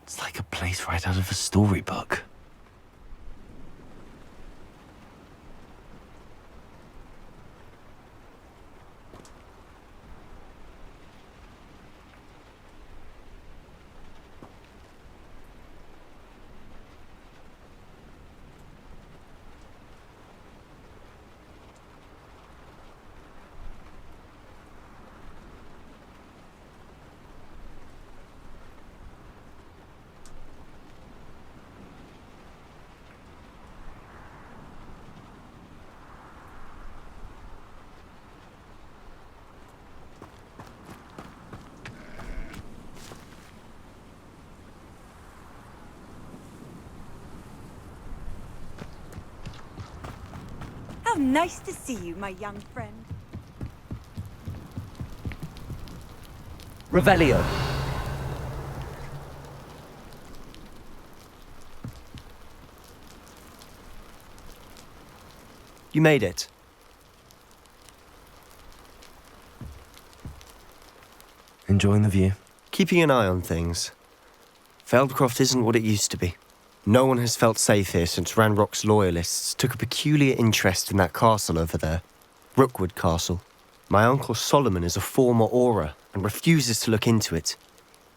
It's like a place right out of a storybook. How nice to see you, my young friend. Revelio. You made it. Enjoying the view? Keeping an eye on things. Feldcroft isn't what it used to be. No one has felt safe here since Ranrock's loyalists took a peculiar interest in that castle over there. Rookwood Castle. My uncle Solomon is a former Auror and refuses to look into it,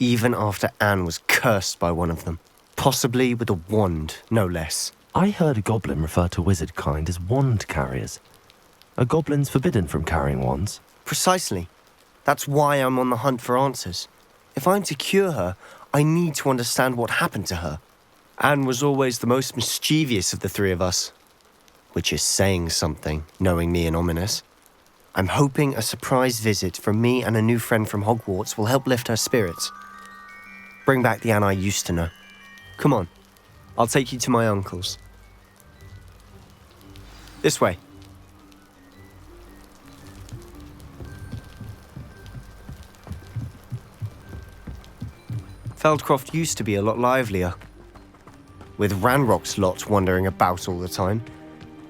even after Anne was cursed by one of them. Possibly with a wand, no less. I heard a goblin refer to wizard kind as wand carriers. Are goblins forbidden from carrying wands? Precisely. That's why I'm on the hunt for answers. If I'm to cure her, I need to understand what happened to her. Anne was always the most mischievous of the three of us. Which is saying something, knowing me and Ominous. I'm hoping a surprise visit from me and a new friend from Hogwarts will help lift her spirits. Bring back the Anne I used to know. Come on, I'll take you to my uncle's. This way. Feldcroft used to be a lot livelier. With Ranrock's lot wandering about all the time,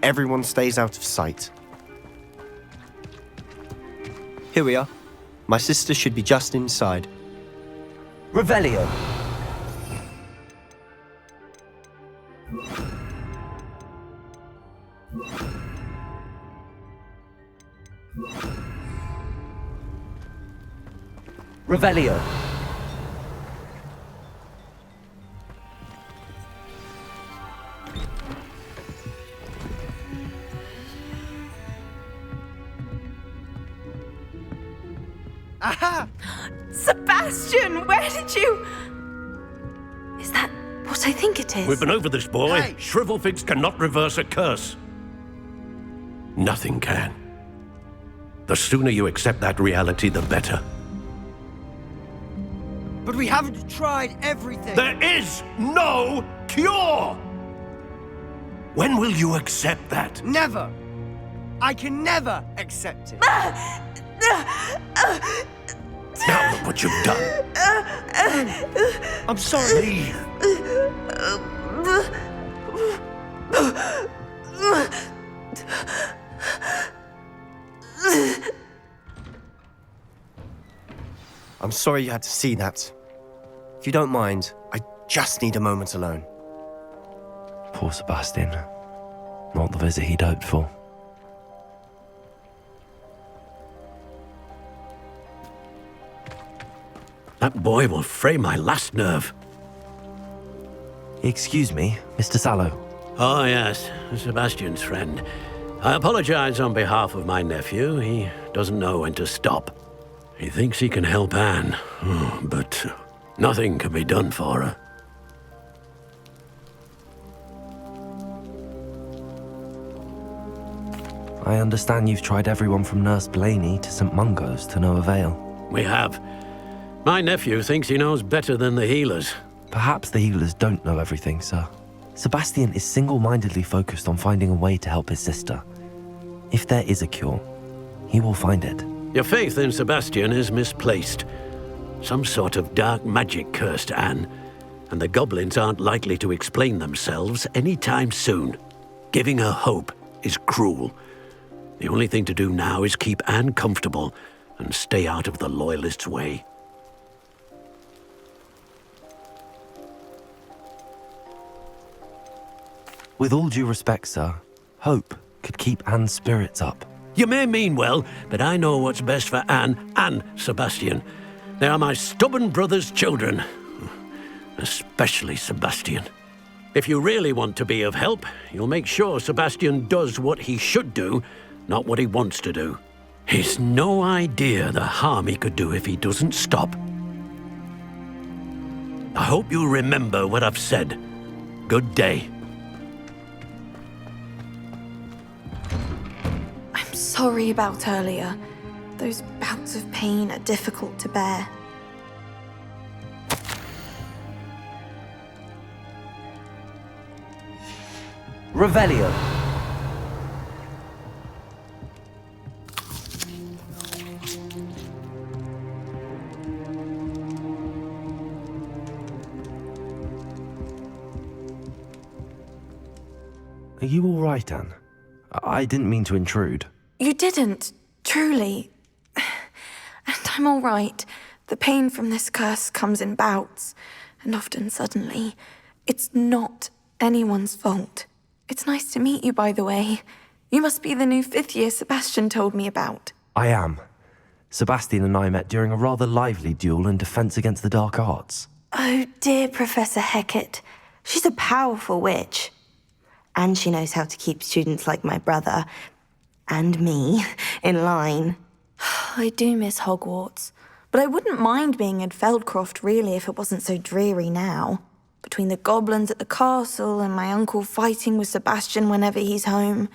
everyone stays out of sight. Here we are. My sister should be just inside. Revelio. Revelio. Aha! Sebastian, where did you... Is that what I think it is? We've been over this, boy. Hey. Shrivelfigs cannot reverse a curse. Nothing can. The sooner you accept that reality, the better. But we haven't tried everything. There is no cure! When will you accept that? Never. I can never accept it. Now look what you've done. I'm sorry. Leave. I'm sorry you had to see that. If you don't mind, I just need a moment alone. Poor Sebastian. Not the visit he'd hoped for. That boy will fray my last nerve. Excuse me, Mr. Sallow. Oh, yes, Sebastian's friend. I apologize on behalf of my nephew. He doesn't know when to stop. He thinks he can help Anne, but nothing can be done for her. I understand you've tried everyone from Nurse Blaney to St. Mungo's to no avail. We have. My nephew thinks he knows better than the healers. Perhaps the healers don't know everything, sir. Sebastian is single-mindedly focused on finding a way to help his sister. If there is a cure, he will find it. Your faith in Sebastian is misplaced. Some sort of dark magic cursed Anne, and the goblins aren't likely to explain themselves anytime soon. Giving her hope is cruel. The only thing to do now is keep Anne comfortable and stay out of the Loyalists' way. With all due respect, sir, hope could keep Anne's spirits up. You may mean well, but I know what's best for Anne and Sebastian. They are my stubborn brother's children. Especially Sebastian. If you really want to be of help, you'll make sure Sebastian does what he should do, not what he wants to do. He's no idea the harm he could do if he doesn't stop. I hope you remember what I've said. Good day. I'm sorry about earlier. Those bouts of pain are difficult to bear. Revelio. Are you all right, Anne? I didn't mean to intrude. You didn't, truly. And I'm all right. The pain from this curse comes in bouts, and often suddenly. It's not anyone's fault. It's nice to meet you, by the way. You must be the new 5th year Sebastian told me about. I am. Sebastian and I met during a rather lively duel in defense against the dark arts. Oh, dear Professor Hecat. She's a powerful witch. And she knows how to keep students like my brother, and me, in line. I do miss Hogwarts, but I wouldn't mind being in Feldcroft, really, if it wasn't so dreary now. Between the goblins at the castle and my uncle fighting with Sebastian whenever he's home,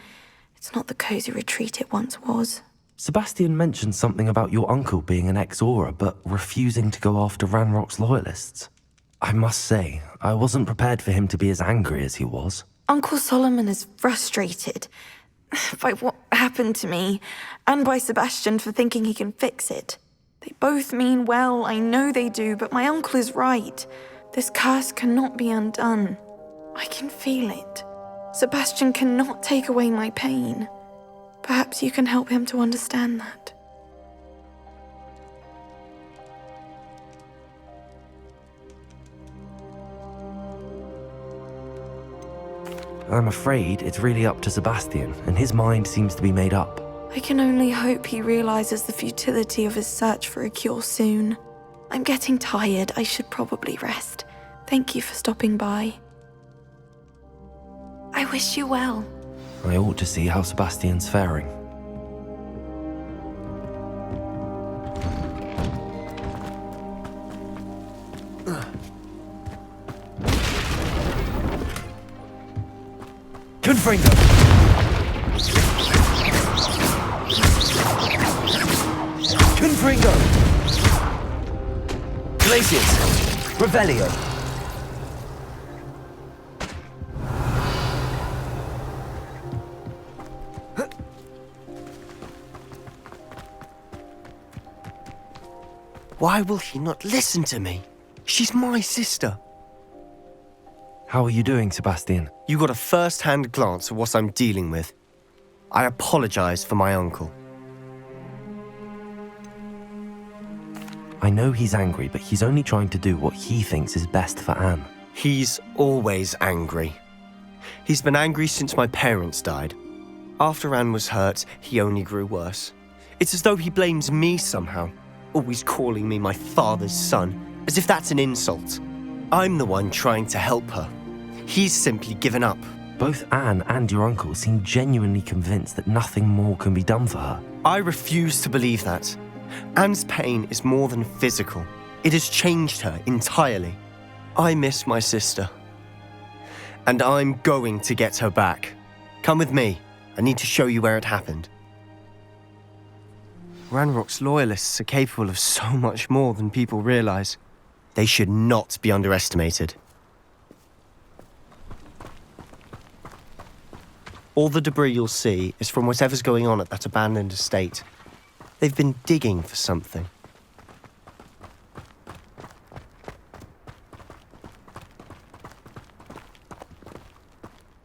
it's not the cosy retreat it once was. Sebastian mentioned something about your uncle being an ex-Auror, but refusing to go after Ranrock's loyalists. I must say, I wasn't prepared for him to be as angry as he was. Uncle Solomon is frustrated by what happened to me, and by Sebastian for thinking he can fix it. They both mean well, I know they do, but my uncle is right. This curse cannot be undone. I can feel it. Sebastian cannot take away my pain. Perhaps you can help him to understand that. I'm afraid it's really up to Sebastian, and his mind seems to be made up. I can only hope he realizes the futility of his search for a cure soon. I'm getting tired. I should probably rest. Thank you for stopping by. I wish you well. I ought to see how Sebastian's faring. Confringo! Confringo! Glacius! Revelio! Why will he not listen to me? She's my sister. How are you doing, Sebastian? You got a first-hand glance at what I'm dealing with. I apologize for my uncle. I know he's angry, but he's only trying to do what he thinks is best for Anne. He's always angry. He's been angry since my parents died. After Anne was hurt, he only grew worse. It's as though he blames me somehow, always calling me my father's son, as if that's an insult. I'm the one trying to help her. He's simply given up. Both Anne and your uncle seem genuinely convinced that nothing more can be done for her. I refuse to believe that. Anne's pain is more than physical. It has changed her entirely. I miss my sister. And I'm going to get her back. Come with me. I need to show you where it happened. Ranrock's loyalists are capable of so much more than people realize. They should not be underestimated. All the debris you'll see is from whatever's going on at that abandoned estate. They've been digging for something.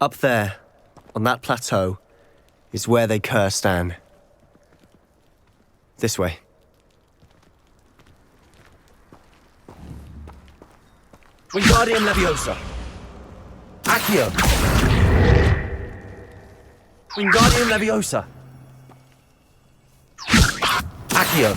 Up there, on that plateau, is where they cursed Anne. This way. Wingardium Leviosa. Accio. Wingardium Leviosa. Accio.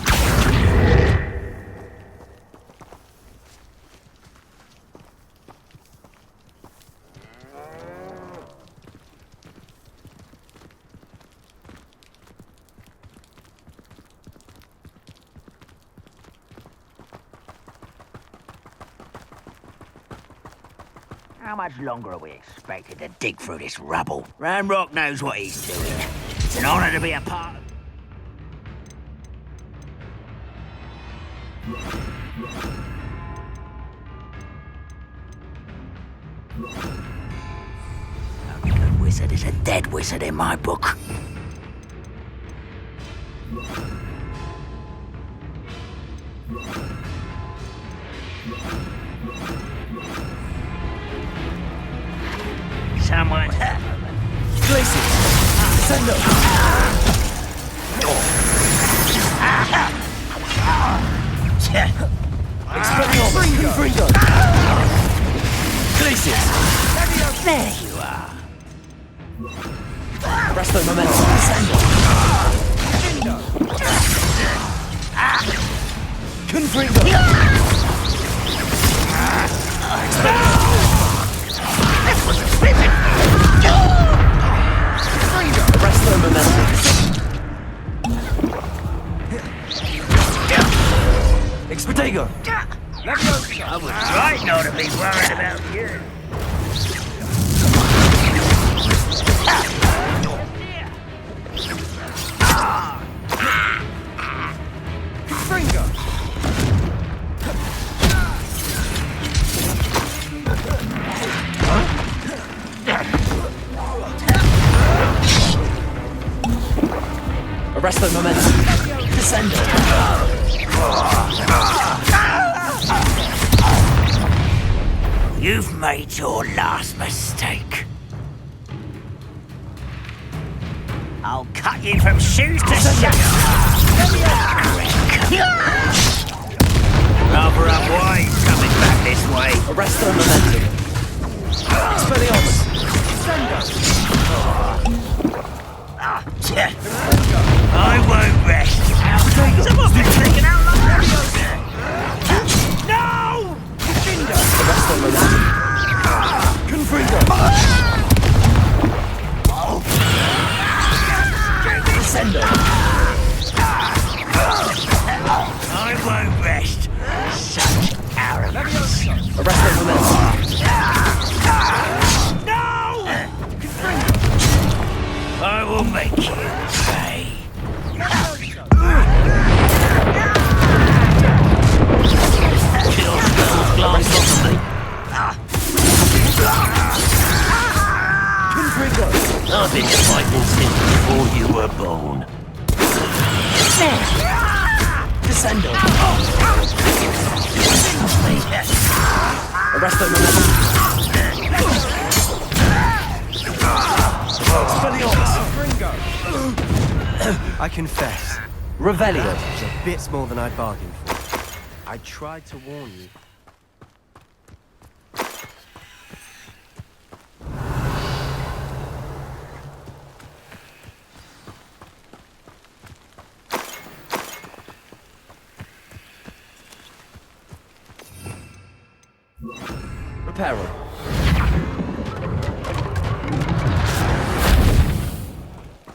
How much longer are we expected to dig through this rubble? Ramrock knows what he's doing. It's an honor to be a part of... A good wizard is a dead wizard in my book. Someone... Glacius. Sendo. Expelliarmus. Confringo. Glacius. There you are. Resto Momentum. Sendo. Confringo. Resto Momentum. Expedego. I was right not to be worried about you. Confringo. Arresto Momentum. Descendo. You've made your last mistake. I'll cut you from shoes to shoes. Rather unwise coming back this way. Arresto Momentum. Expelliarmus. I won't rest. Someone's been taken out like that. No! Arresto Momentum. Confringo. Descendo. I won't rest. Such arrogance. Arresto Momentum. No! I will make you pay. Kill spells glance off of me. I've been fighting since before you were born. Descendo. Arresto Momentum. I confess, Revelio. it was a bit more than I bargained for. I tried to warn you. Reparo.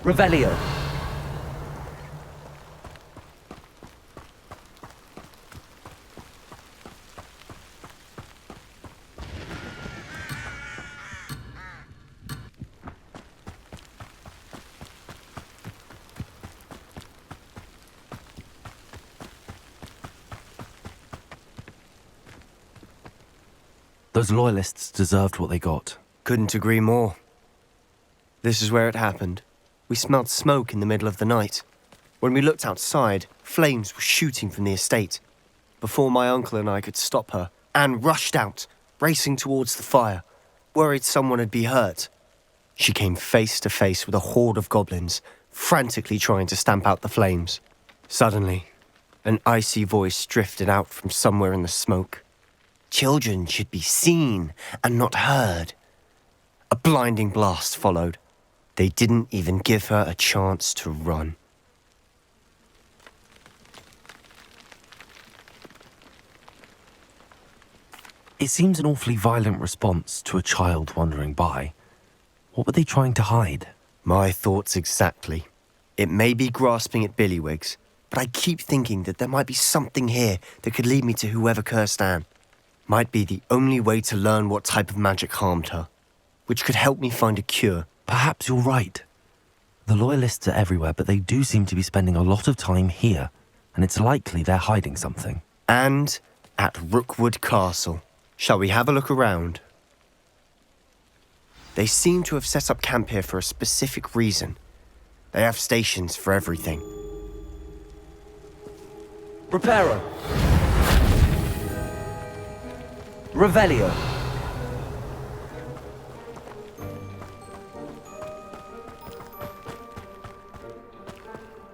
Revelio. Those loyalists deserved what they got. Couldn't agree more. This is where it happened. We smelled smoke in the middle of the night. When we looked outside, flames were shooting from the estate. Before my uncle and I could stop her, Anne rushed out, racing towards the fire, worried someone had been hurt. She came face to face with a horde of goblins, frantically trying to stamp out the flames. Suddenly, an icy voice drifted out from somewhere in the smoke. Children should be seen and not heard. A blinding blast followed. They didn't even give her a chance to run. It seems an awfully violent response to a child wandering by. What were they trying to hide? My thoughts exactly. It may be grasping at Billywigs, but I keep thinking that there might be something here that could lead me to whoever cursed Anne. Might be the only way to learn what type of magic harmed her, which could help me find a cure. Perhaps you're right. The Loyalists are everywhere, but they do seem to be spending a lot of time here, and it's likely they're hiding something. And at Rookwood Castle. Shall we have a look around? They seem to have set up camp here for a specific reason. They have stations for everything. Reparo. Revelio.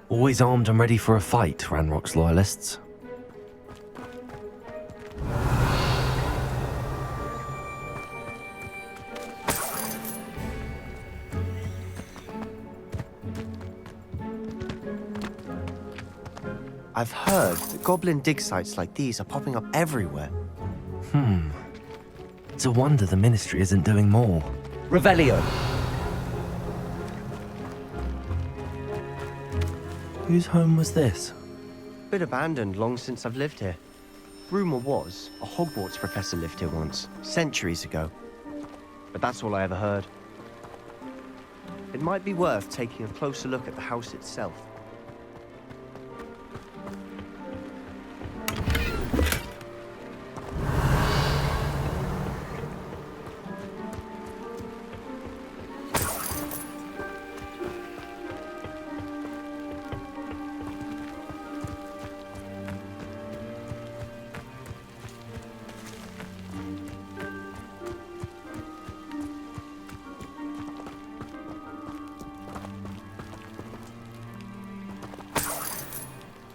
Always armed and ready for a fight, Ranrock's Loyalists. I've heard that goblin dig sites like these are popping up everywhere. It's a wonder the Ministry isn't doing more. Revelio. Whose home was this? Been abandoned long since I've lived here. Rumour was a Hogwarts professor lived here once, centuries ago. But that's all I ever heard. It might be worth taking a closer look at the house itself.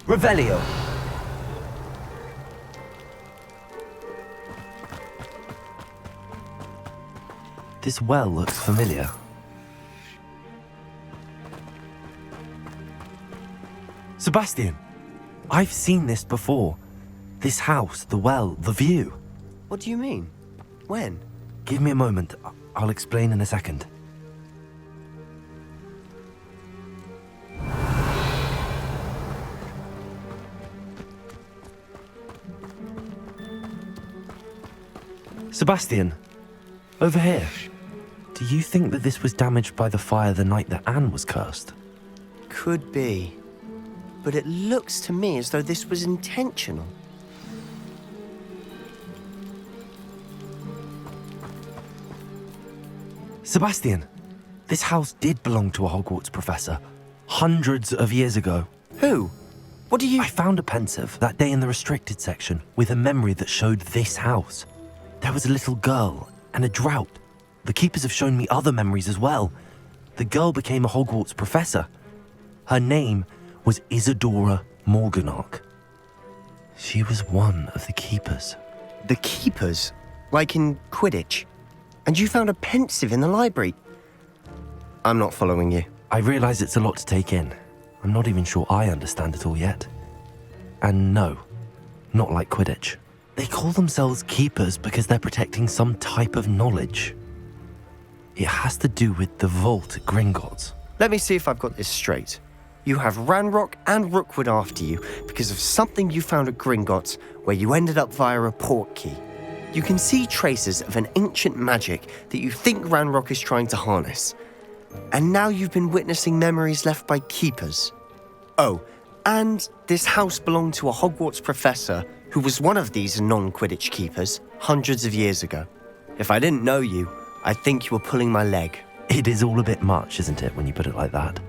Revelio. This well looks familiar. Sebastian! I've seen this before. This house, the well, the view. What do you mean? When? Give me a moment. I'll explain in a second. Sebastian, over here. Do you think that this was damaged by the fire the night that Anne was cursed? Could be. But it looks to me as though this was intentional. Sebastian, this house did belong to a Hogwarts professor, hundreds of years ago. Who? What do you... I found a pensive that day in the restricted section with a memory that showed this house. There was a little girl and a drought. The keepers have shown me other memories as well. The girl became a Hogwarts professor. Her name was Isadora Morganach. She was one of the keepers. The keepers? Like in Quidditch? And you found a pensive in the library? I'm not following you. I realize it's a lot to take in. I'm not even sure I understand it all yet. And no, not like Quidditch. They call themselves keepers because they're protecting some type of knowledge. It has to do with the vault at Gringotts. Let me see if I've got this straight. You have Ranrock and Rookwood after you because of something you found at Gringotts where you ended up via a portkey. You can see traces of an ancient magic that you think Ranrock is trying to harness. And now you've been witnessing memories left by keepers. Oh, and this house belonged to a Hogwarts professor who was one of these non-Quidditch keepers hundreds of years ago. If I didn't know you, I'd think you were pulling my leg. It is all a bit much, isn't it, when you put it like that?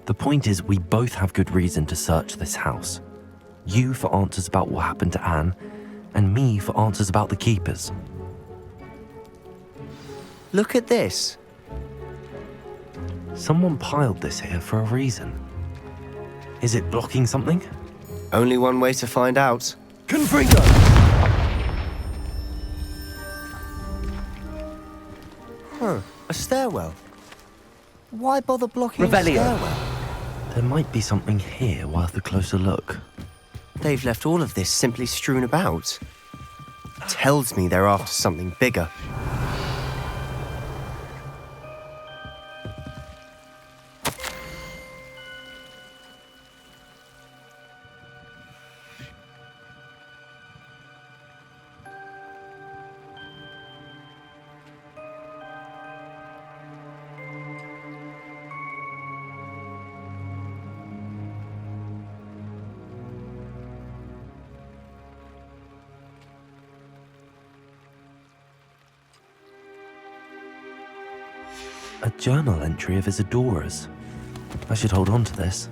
The point is, we both have good reason to search this house. You for answers about what happened to Anne, and me for answers about the keepers. Look at this. Someone piled this here for a reason. Is it blocking something? Only one way to find out. Confringo! Huh, a stairwell. why bother blocking the Revelio. stairwell? There might be something here worth a closer look. They've left all of this simply strewn about. Tells me they're after something bigger. A journal entry of Isadora's. I should hold on to this.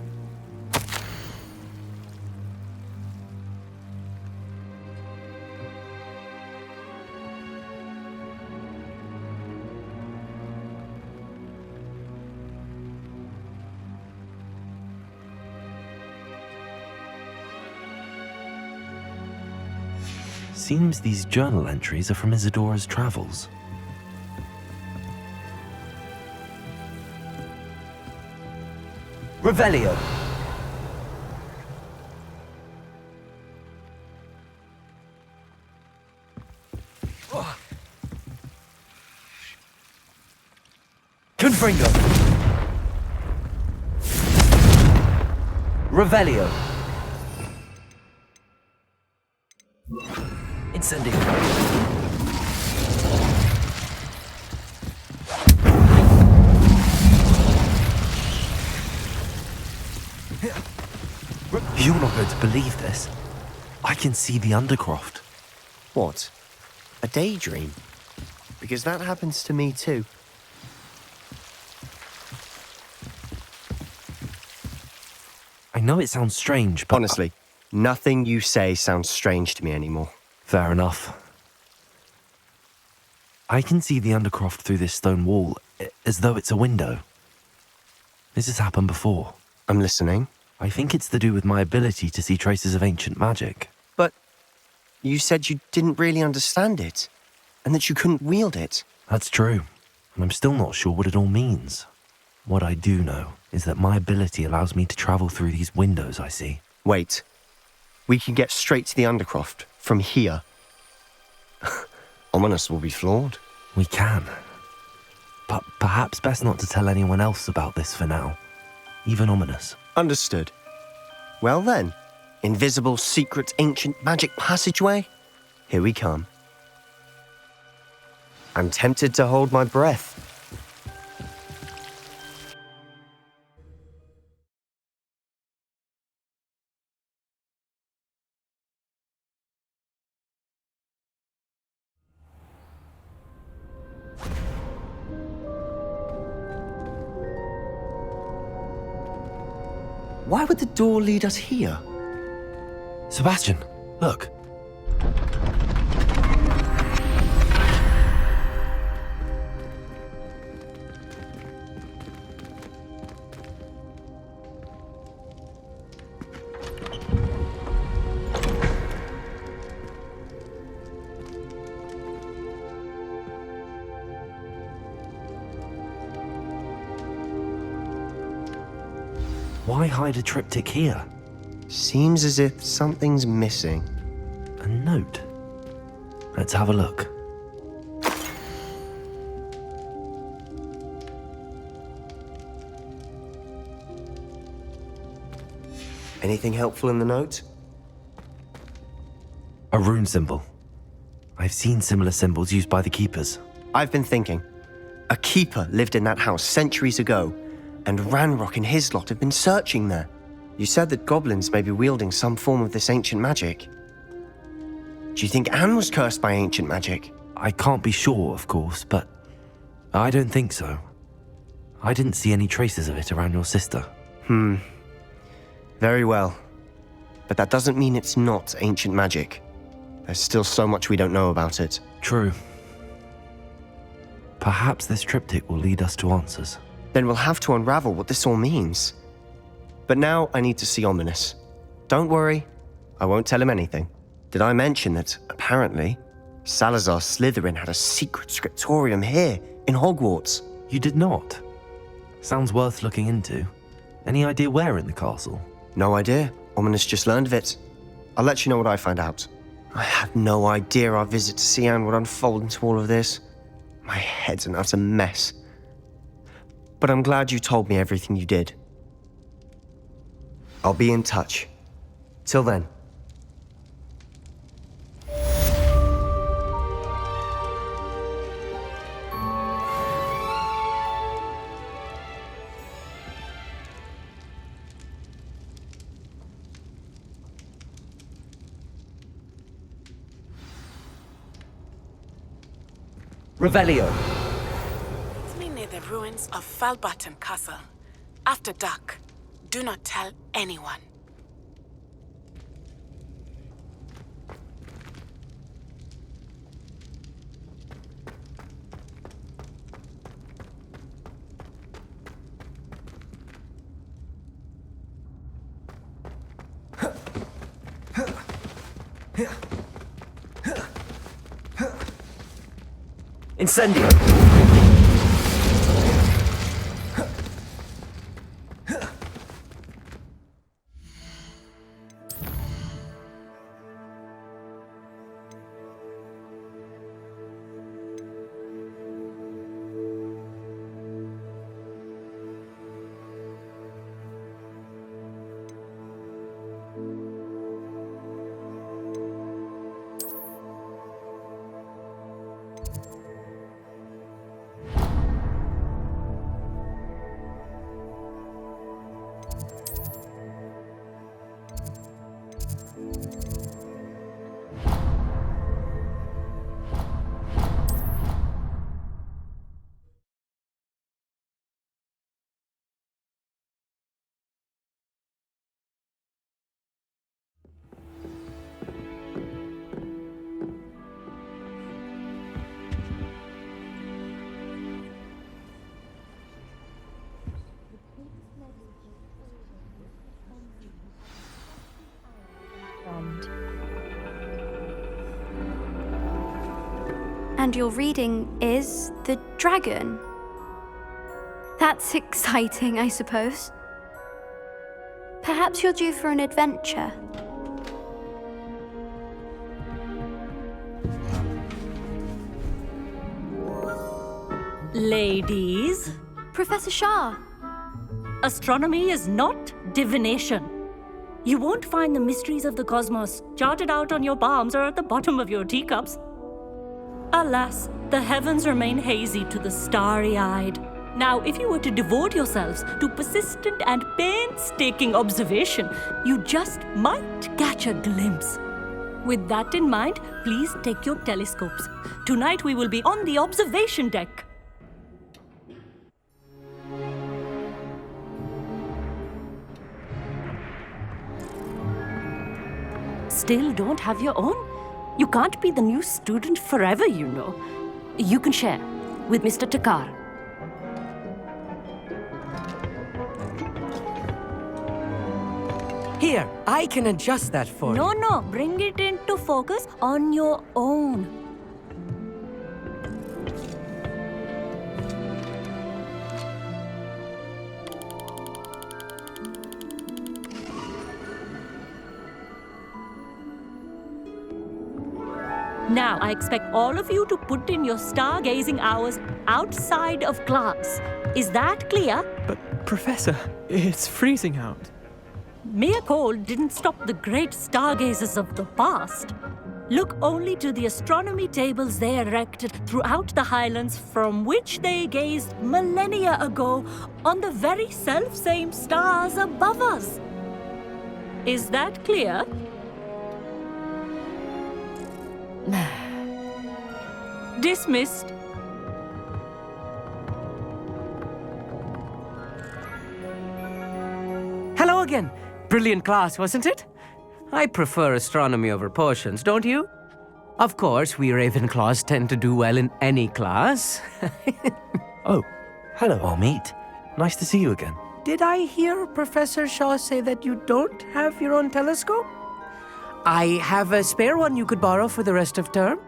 Seems these journal entries are from Isadora's travels. Revelio. Confringo. Revelio. Incendio. You're not going to believe this. I can see the Undercroft. What? A daydream? Because that happens to me too. I know it sounds strange, but... Honestly, nothing you say sounds strange to me anymore. Fair enough. I can see the Undercroft through this stone wall, as though it's a window. This has happened before. I'm listening. I think it's to do with my ability to see traces of ancient magic. But you said you didn't really understand it, and that you couldn't wield it. That's true, and I'm still not sure what it all means. What I do know is that my ability allows me to travel through these windows I see. Wait. We can get straight to the Undercroft from here. Ominous will be flawed. We can. But perhaps best not to tell anyone else about this for now. Even Ominous. Understood. Well then, invisible, secret, ancient magic passageway? Here we come. I'm tempted to hold my breath. Why would the door lead us here? Sebastian, look. Why hide a triptych here? Seems as if something's missing. A note. Let's have a look. Anything helpful in the note? A rune symbol. I've seen similar symbols used by the keepers. I've been thinking. A keeper lived in that house centuries ago, and Ranrock and his lot have been searching there. You said that goblins may be wielding some form of this ancient magic. Do you think Anne was cursed by ancient magic? I can't be sure, of course, but I don't think so. I didn't see any traces of it around your sister. Very well. But that doesn't mean it's not ancient magic. There's still so much we don't know about it. True. Perhaps this triptych will lead us to answers. Then we'll have to unravel what this all means. But now I need to see Ominous. Don't worry, I won't tell him anything. Did I mention that, apparently, Salazar Slytherin had a secret scriptorium here, in Hogwarts? You did not. Sounds worth looking into. Any idea where in the castle? No idea. Ominous just learned of it. I'll let you know what I find out. I had no idea our visit to Sian would unfold into all of this. My head's an utter mess. But I'm glad you told me everything you did. I'll be in touch. Till then. Revelio. Meet me near the ruins of Falbottom Castle. After dark. Do not tell anyone. Incendio. And your reading is the dragon. That's exciting, I suppose. Perhaps you're due for an adventure. Ladies, Professor Shah. astronomy is not divination. You won't find the mysteries of the cosmos charted out on your palms or at the bottom of your teacups. Alas, the heavens remain hazy to the starry-eyed. Now, if you were to devote yourselves to persistent and painstaking observation, you just might catch a glimpse. With that in mind, please take your telescopes. Tonight we will be on the observation deck. Still don't have your own? You can't be the new student forever, you know. You can share with Mr. Takar. Here, I can adjust that for you. No, bring it into focus on your own. Now, I expect all of you to put in your stargazing hours outside of class. Is that clear? But, Professor, it's freezing out. Mere cold didn't stop the great stargazers of the past. Look only to the astronomy tables they erected throughout the highlands from which they gazed millennia ago on the very self-same stars above us. Is that clear? Dismissed. Hello again. Brilliant class, wasn't it? I prefer astronomy over potions, don't you? Of course, we Ravenclaws tend to do well in any class. Oh, hello, Amit. Nice to see you again. Did I hear Professor Shaw say that you don't have your own telescope? I have a spare one you could borrow for the rest of term.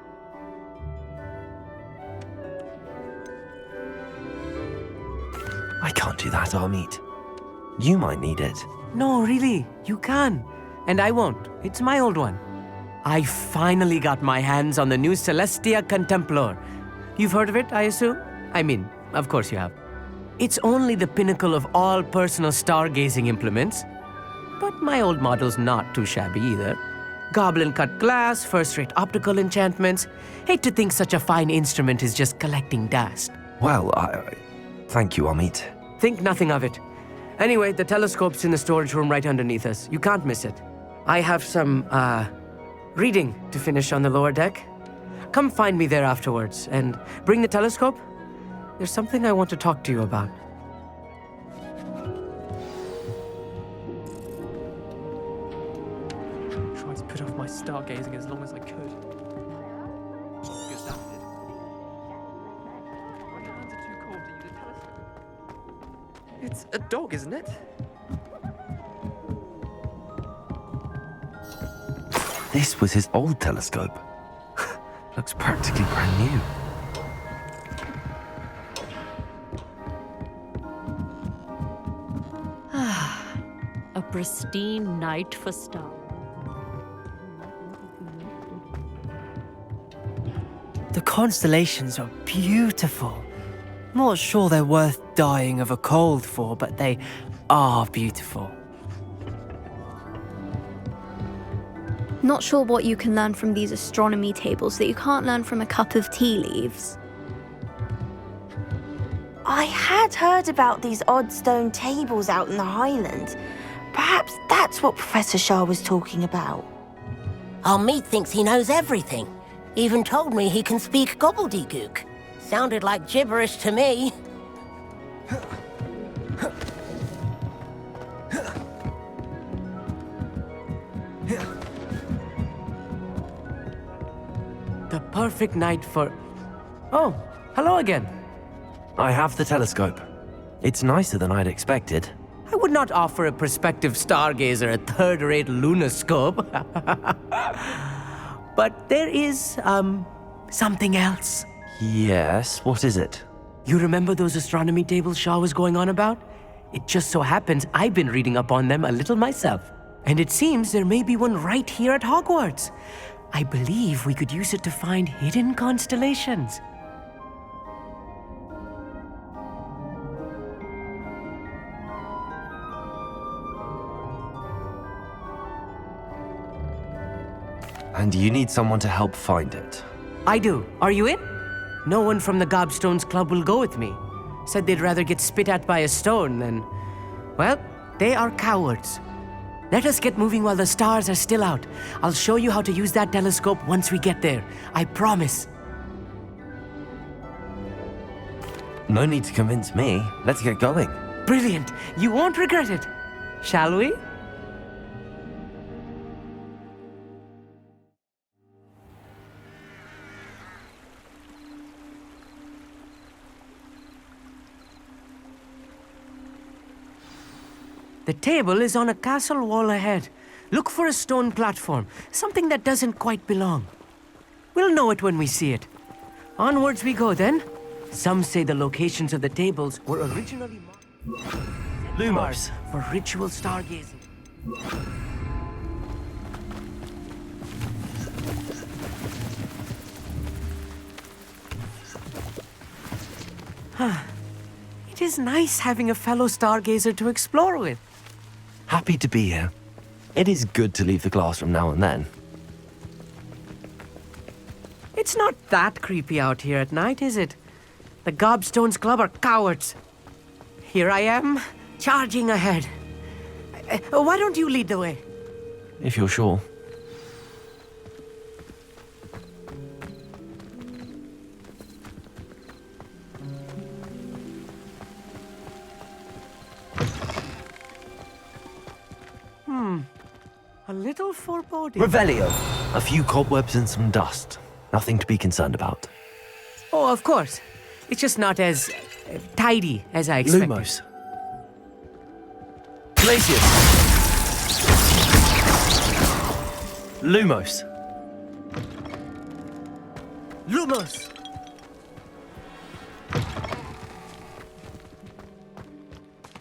I can't can't do that, Amit. You might need it. No, really, you can. And I won't. It's my old one. I finally got my hands on the new Celestia Contemplar. You've heard of it, I assume? I mean, of course you have. It's only the pinnacle of all personal stargazing implements. But my old model's not too shabby either. Goblin-cut glass, first-rate optical enchantments. Hate to think such a fine instrument is just collecting dust. Well, thank you, Amit. Think nothing of it. Anyway, the telescope's in the storage room right underneath us. You can't miss it. I have some, reading to finish on the lower deck. Come find me there afterwards, and bring the telescope. There's something I want to talk to you about. Tried to put off my stargazing as long as I could. It's a dog, isn't it? This was his old telescope. Looks practically brand new. A pristine night for stars. The constellations are beautiful. Not sure they're worth dying of a cold for, but they are beautiful. Not sure what you can learn from these astronomy tables that you can't learn from a cup of tea leaves. I had heard about these odd stone tables out in the Highlands. Perhaps that's what Professor Shah was talking about. Amit thinks he knows everything. Even told me he can speak gobbledygook. Sounded like gibberish to me. The perfect night for... Oh, hello again. I have the telescope. It's nicer than I'd expected. I would not offer a prospective stargazer a third-rate lunoscope. But there is, something else. Yes, what is it? You remember those astronomy tables Shaw was going on about? It just so happens I've been reading up on them a little myself. And it seems there may be one right here at Hogwarts. I believe we could use it to find hidden constellations. And you need someone to help find it. I do. Are you in? No one from the Gobstones Club will go with me. Said they'd rather get spit at by a stone than... Well, they are cowards. Let us get moving while the stars are still out. I'll show you how to use that telescope once we get there. I promise. No need to convince me. Let's get going. Brilliant. You won't regret it. Shall we? The table is on a castle wall ahead. Look for a stone platform, something that doesn't quite belong. We'll know it when we see it. Onwards we go then. Some say the locations of the tables were originally Lumos. for ritual stargazing. It is nice having a fellow stargazer to explore with. Happy to be here. It is good to leave the classroom now and then. It's not that creepy out here at night, is it? The Gobstones Club are cowards. Here I am, charging ahead. Why don't you lead the way? If you're sure. A little foreboding. Revelio. A few cobwebs and some dust. Nothing to be concerned about. Oh, of course. It's just not as tidy as I expected. Lumos. Glacius. Lumos. Lumos!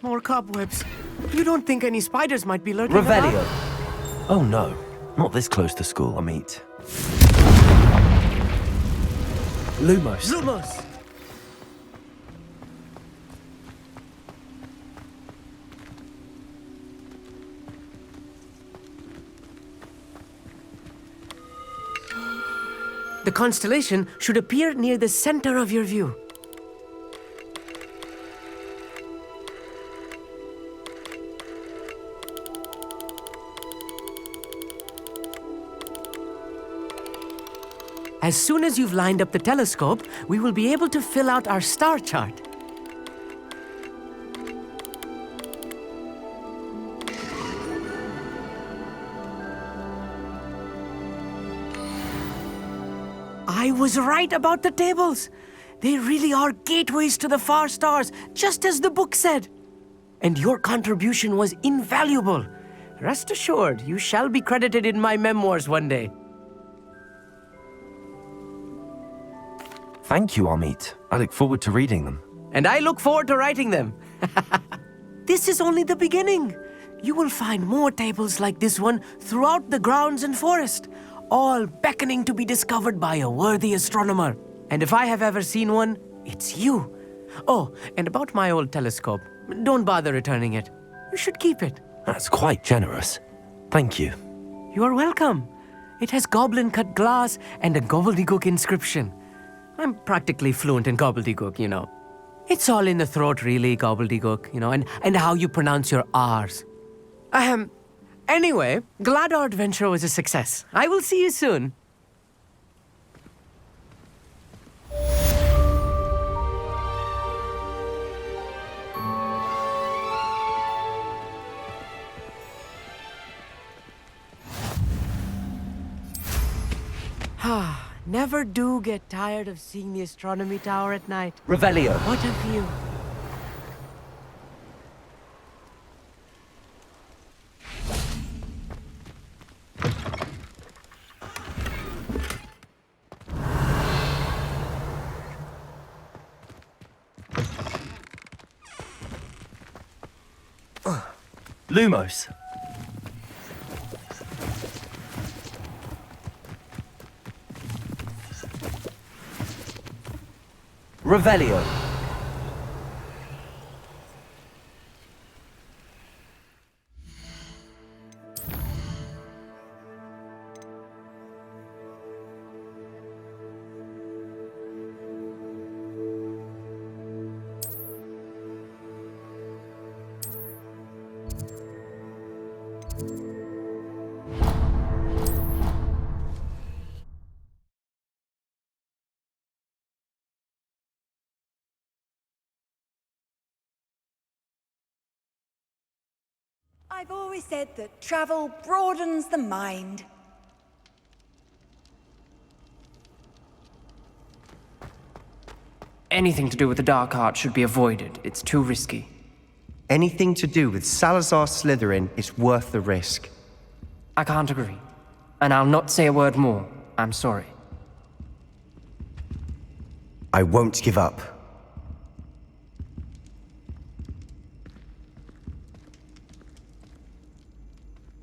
More cobwebs. You don't think any spiders might be lurking Revelio. around? Oh no, not this close to school, Amit. Lumos. Lumos! The constellation should appear near the center of your view. As soon as you've lined up the telescope, we will be able to fill out our star chart. I was right about the tables. They really are gateways to the far stars, just as the book said. And your contribution was invaluable. Rest assured, you shall be credited in my memoirs one day. Thank you, Amit. I look forward to reading them. And I look forward to writing them. This is only the beginning. You will find more tables like this one throughout the grounds and forest, all beckoning to be discovered by a worthy astronomer. And if I have ever seen one, it's you. Oh, and about my old telescope, don't bother returning it. You should keep it. That's quite generous. Thank you. You are welcome. It has goblin-cut glass and a gobbledygook inscription. I'm practically fluent in gobbledygook, you know. It's all in the throat, really, gobbledygook, you know, and how you pronounce your R's. Anyway, glad our adventure was a success. I will see you soon. Never do get tired of seeing the astronomy tower at night. Revelio. What a view. Lumos. Revelio. I've always said that travel broadens the mind. Anything to do with the dark art should be avoided. It's too risky. Anything to do with Salazar Slytherin is worth the risk. I can't agree. And I'll not say a word more. I'm sorry. I won't give up.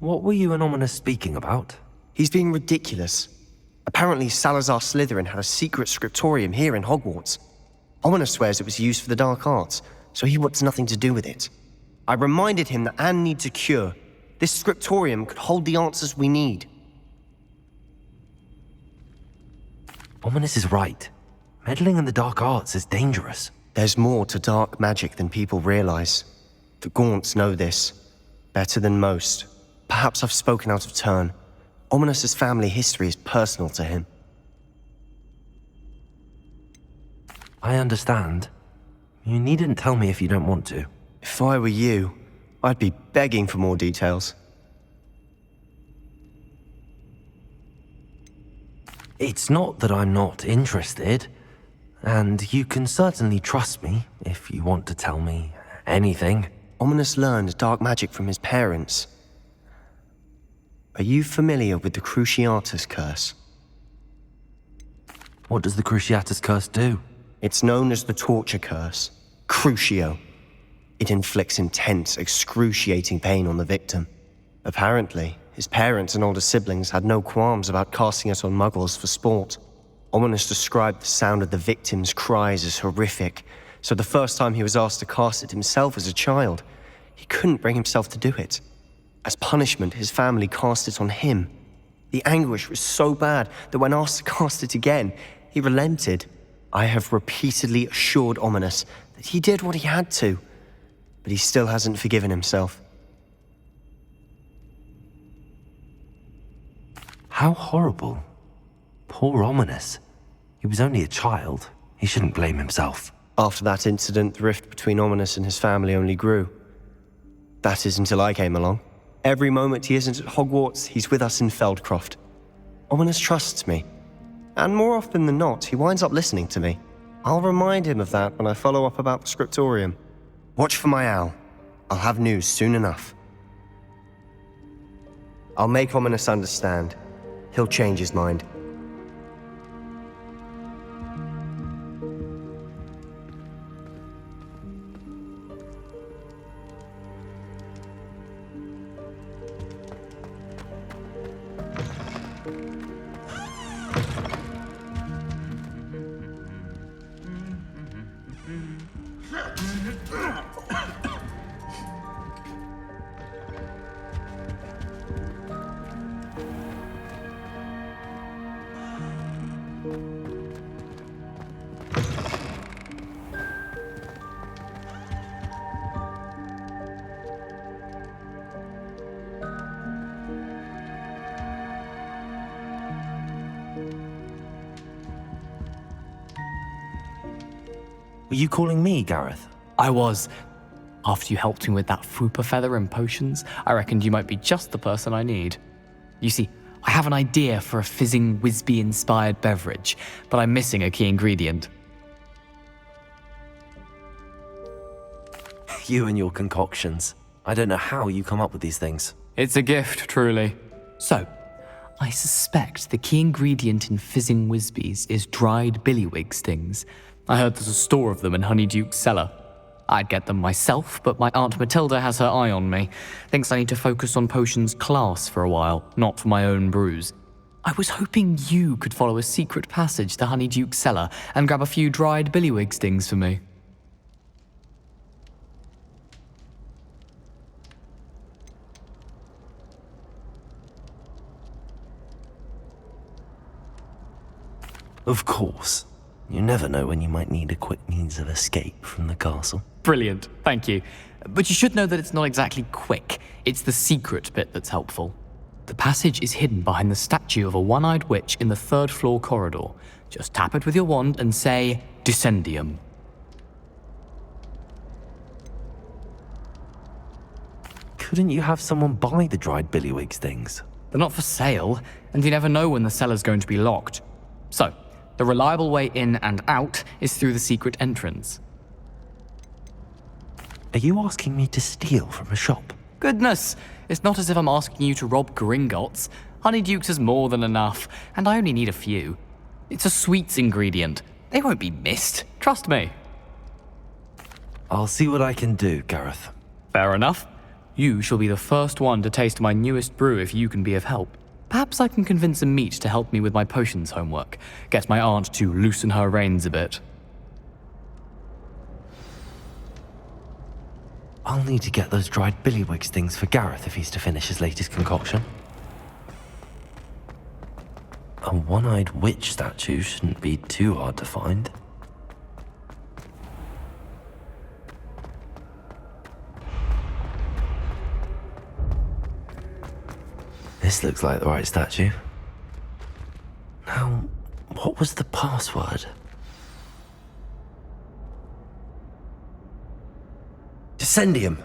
What were you and Ominous speaking about? He's being ridiculous. Apparently Salazar Slytherin had a secret scriptorium here in Hogwarts. Ominous swears it was used for the dark arts, so he wants nothing to do with it. I reminded him that Anne needs a cure. This scriptorium could hold the answers we need. Ominous is right. Meddling in the dark arts is dangerous. There's more to dark magic than people realize. The Gaunts know this. Better than most. Perhaps I've spoken out of turn. Ominous's family history is personal to him. I understand. You needn't tell me if you don't want to. If I were you, I'd be begging for more details. It's not that I'm not interested. And you can certainly trust me if you want to tell me anything. Ominous learned dark magic from his parents. Are you familiar with the Cruciatus Curse? What does the Cruciatus Curse do? It's known as the Torture Curse. Crucio. It inflicts intense, excruciating pain on the victim. Apparently, his parents and older siblings had no qualms about casting it on muggles for sport. Ominous described the sound of the victim's cries as horrific, so the first time he was asked to cast it himself as a child, he couldn't bring himself to do it. As punishment, his family cast it on him. The anguish was so bad that when asked to cast it again, he relented. I have repeatedly assured Ominous that he did what he had to, but he still hasn't forgiven himself. How horrible. Poor Ominous. He was only a child. He shouldn't blame himself. After that incident, the rift between Ominous and his family only grew. That is until I came along. Every moment he isn't at Hogwarts, he's with us in Feldcroft. Ominous trusts me. And more often than not, he winds up listening to me. I'll remind him of that when I follow up about the scriptorium. Watch for my owl. I'll have news soon enough. I'll make Ominous understand. He'll change his mind. Were you calling me, Gareth? I was. After you helped me with that Fupa feather and potions, I reckoned you might be just the person I need. You see, I have an idea for a fizzing Whizbee-inspired beverage, but I'm missing a key ingredient. You and your concoctions. I don't know how you come up with these things. It's a gift, truly. So, I suspect the key ingredient in fizzing Whizbees is dried billywig stings. I heard there's a store of them in Honeyduke's cellar. I'd get them myself, but my Aunt Matilda has her eye on me. Thinks I need to focus on potions class for a while, not for my own brews. I was hoping you could follow a secret passage to Honeyduke's cellar and grab a few dried billywig stings for me. Of course. You never know when you might need a quick means of escape from the castle. Brilliant, thank you. But you should know that it's not exactly quick. It's the secret bit that's helpful. The passage is hidden behind the statue of a one-eyed witch in the third-floor corridor. Just tap it with your wand and say, Descendium. Couldn't you have someone buy the dried billywig stings? They're not for sale, and you never know when the cellar's going to be locked. So, the reliable way in and out is through the secret entrance. Are you asking me to steal from a shop? Goodness, it's not as if I'm asking you to rob Gringotts. Honeyduke's is more than enough, and I only need a few. It's a sweets ingredient. They won't be missed, trust me. I'll see what I can do, Gareth. Fair enough. You shall be the first one to taste my newest brew if you can be of help. Perhaps I can convince a meat to help me with my potions homework. Get my aunt to loosen her reins a bit. I'll need to get those dried billywig stings for Gareth if he's to finish his latest concoction. A one-eyed witch statue shouldn't be too hard to find. This looks like the right statue. Now, what was the password? Descendium!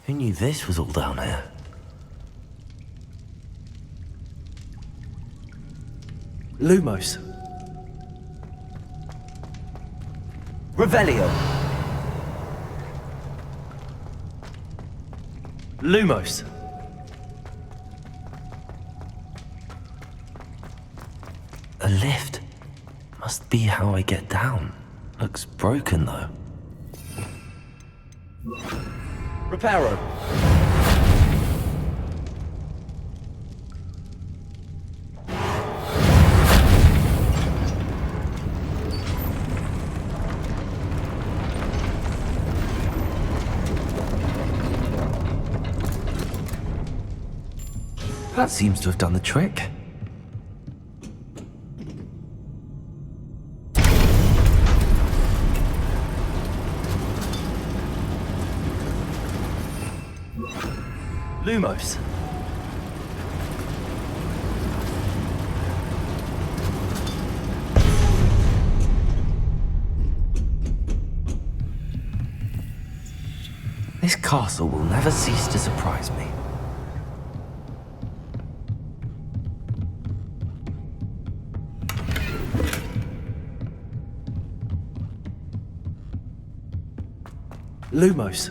Who knew this was all down here? Lumos. Revelio. Lumos. A lift. must be how I get down. Looks broken though. Reparo. That seems to have done the trick. Lumos. This castle will never cease to surprise me. Lumos.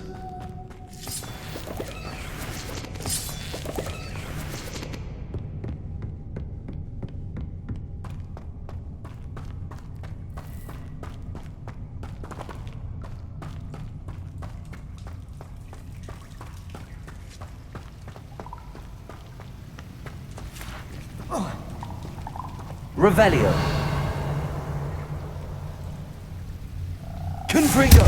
Revelio. Confringo.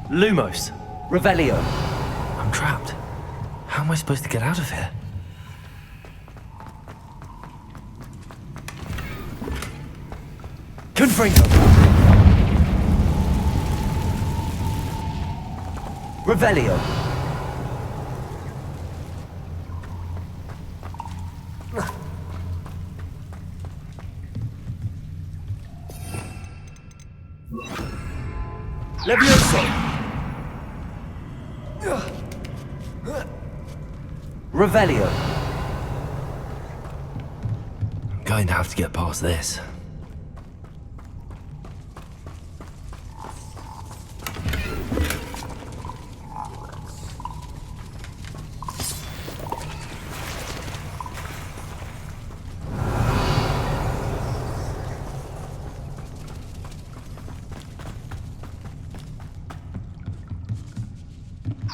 Lumos. Revelio. I'm trapped. How am I supposed to get out of here? Confringo. Revelio. Levioso. Revelio. I'm going to have to get past this.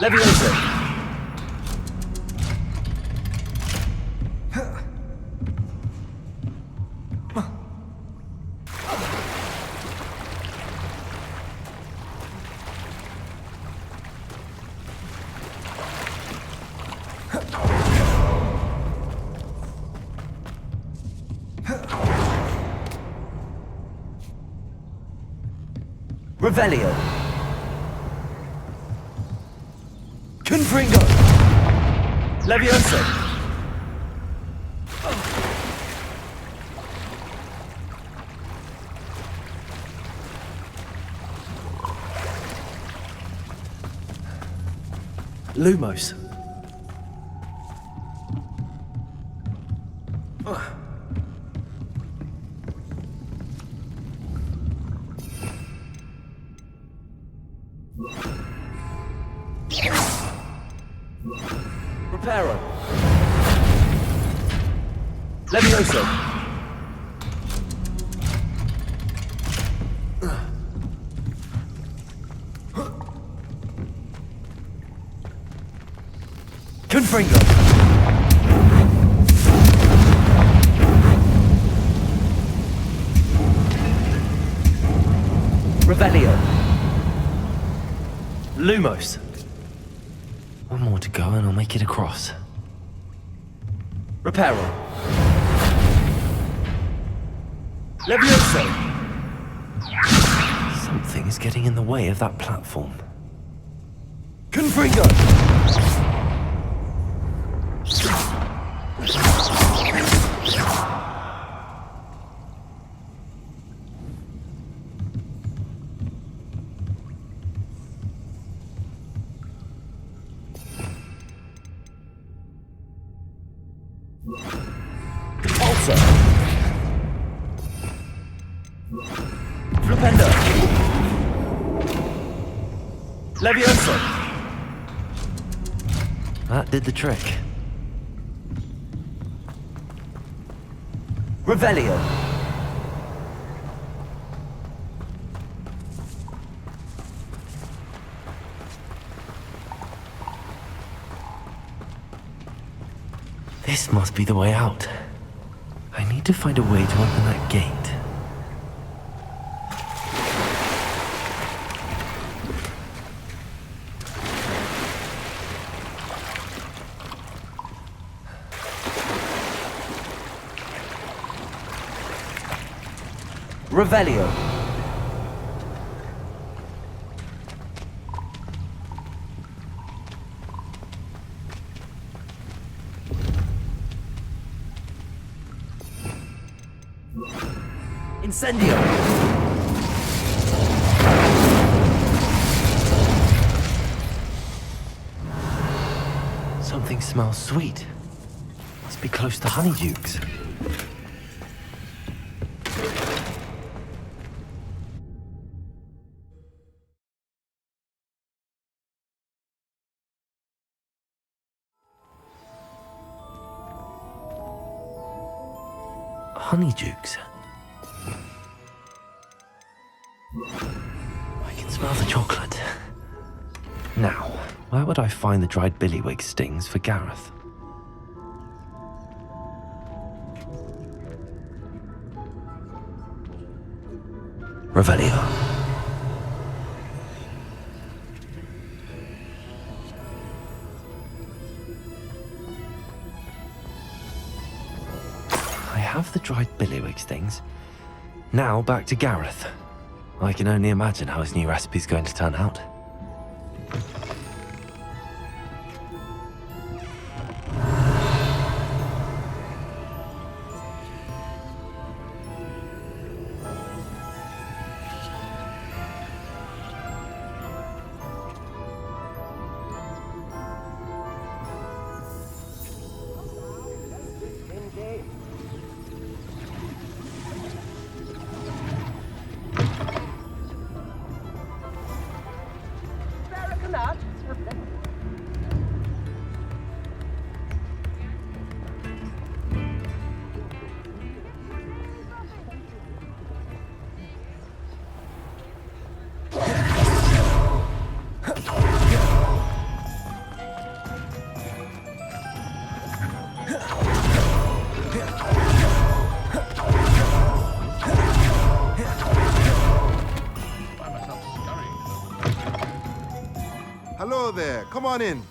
Levioso. Revelio. Confringo. Levioso. Lumos. Reparo. Levioso. Confringo. Revelio. Lumos. One more to go and I'll make it across. Reparo. Levioso. Something is getting in the way of that platform. Confringo. Pulsar. Flipendo. Levioso. That did the trick. Revelio. This must be the way out. I need to find a way to open that gate. Revelio. Incendio. Something smells sweet. Must be close to Honeydukes. Honeydukes. I can smell the chocolate. Now, where would I find the dried billywig stings for Gareth? Revelio. I have the dried billywig stings. Now back to Gareth. I can only imagine how his new recipe's going to turn out. Hello there, come on in.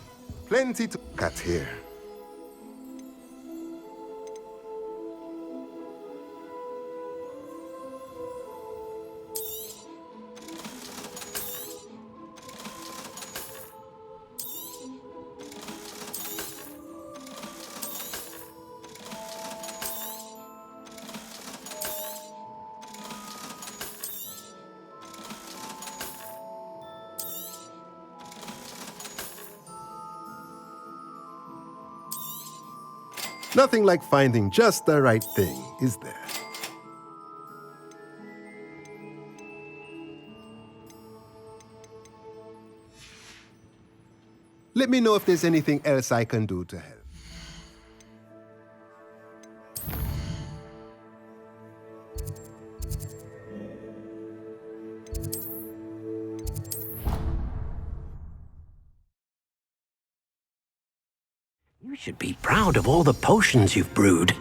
Plenty to cut here. Nothing like finding just the right thing, is there? Let me know if there's anything else I can do to help. You should be proud of all the potions you've brewed.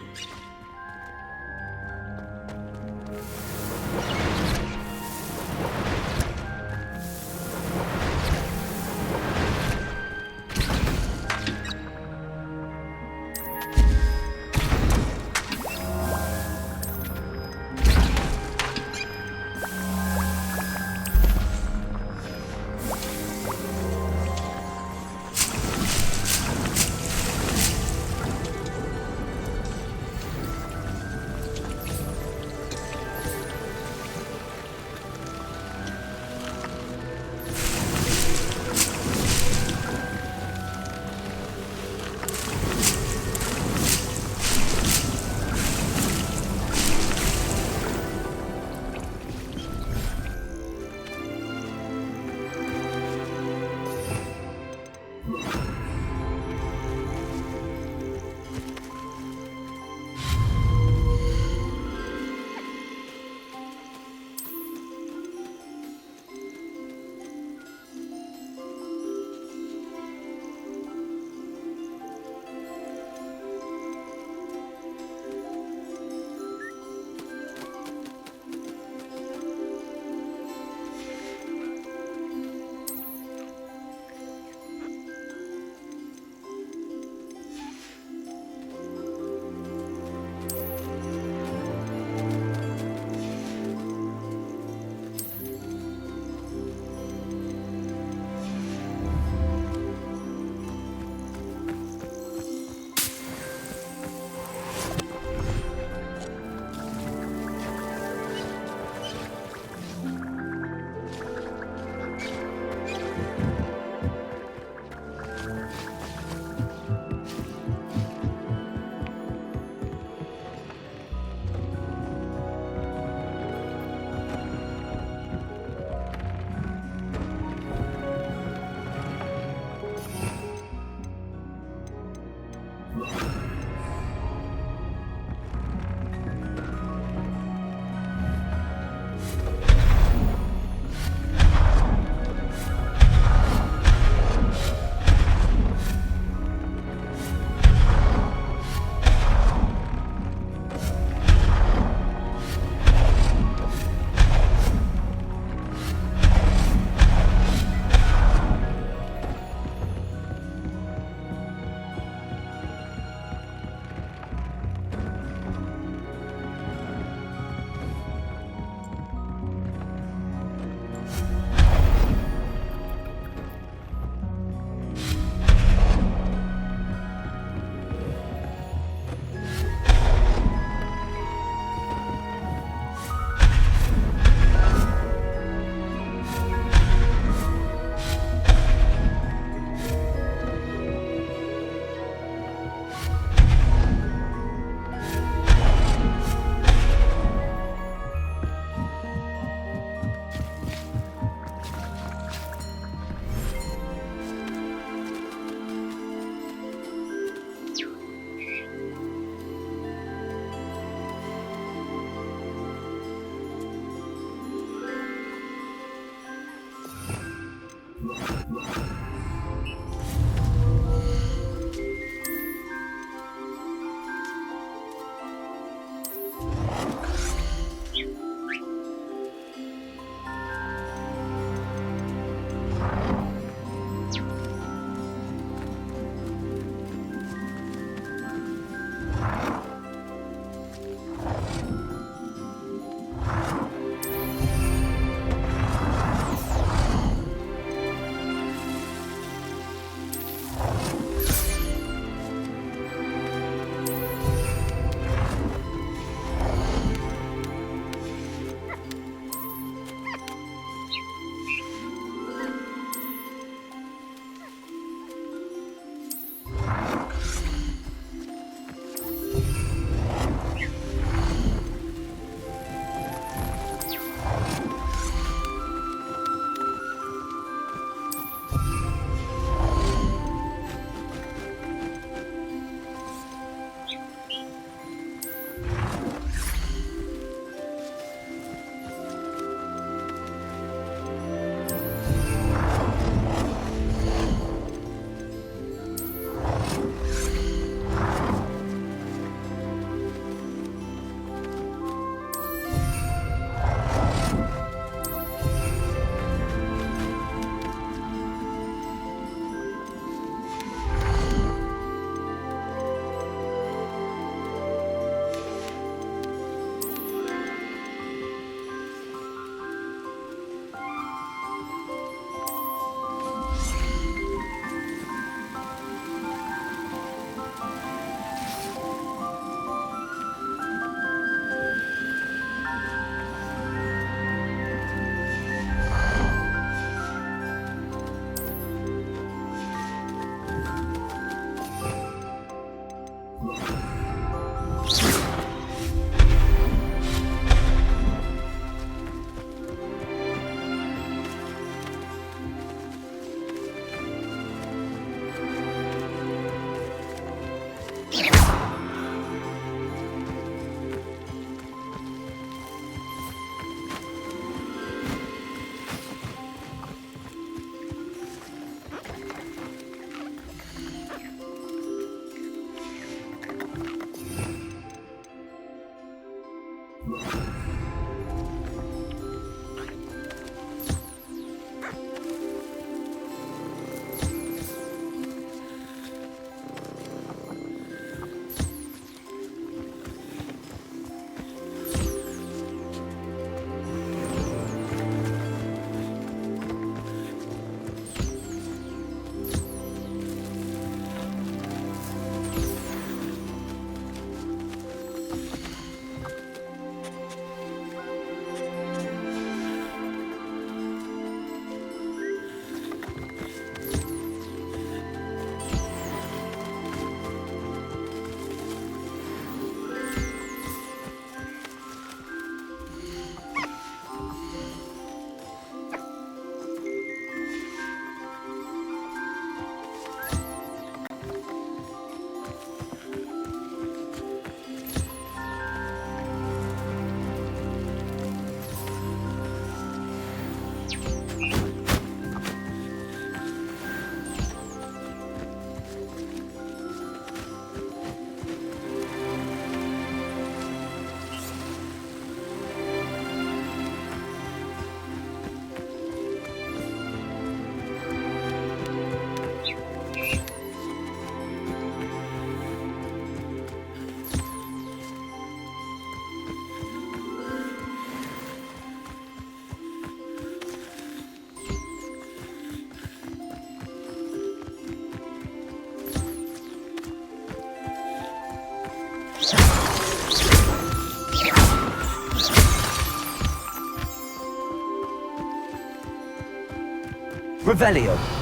Revelio.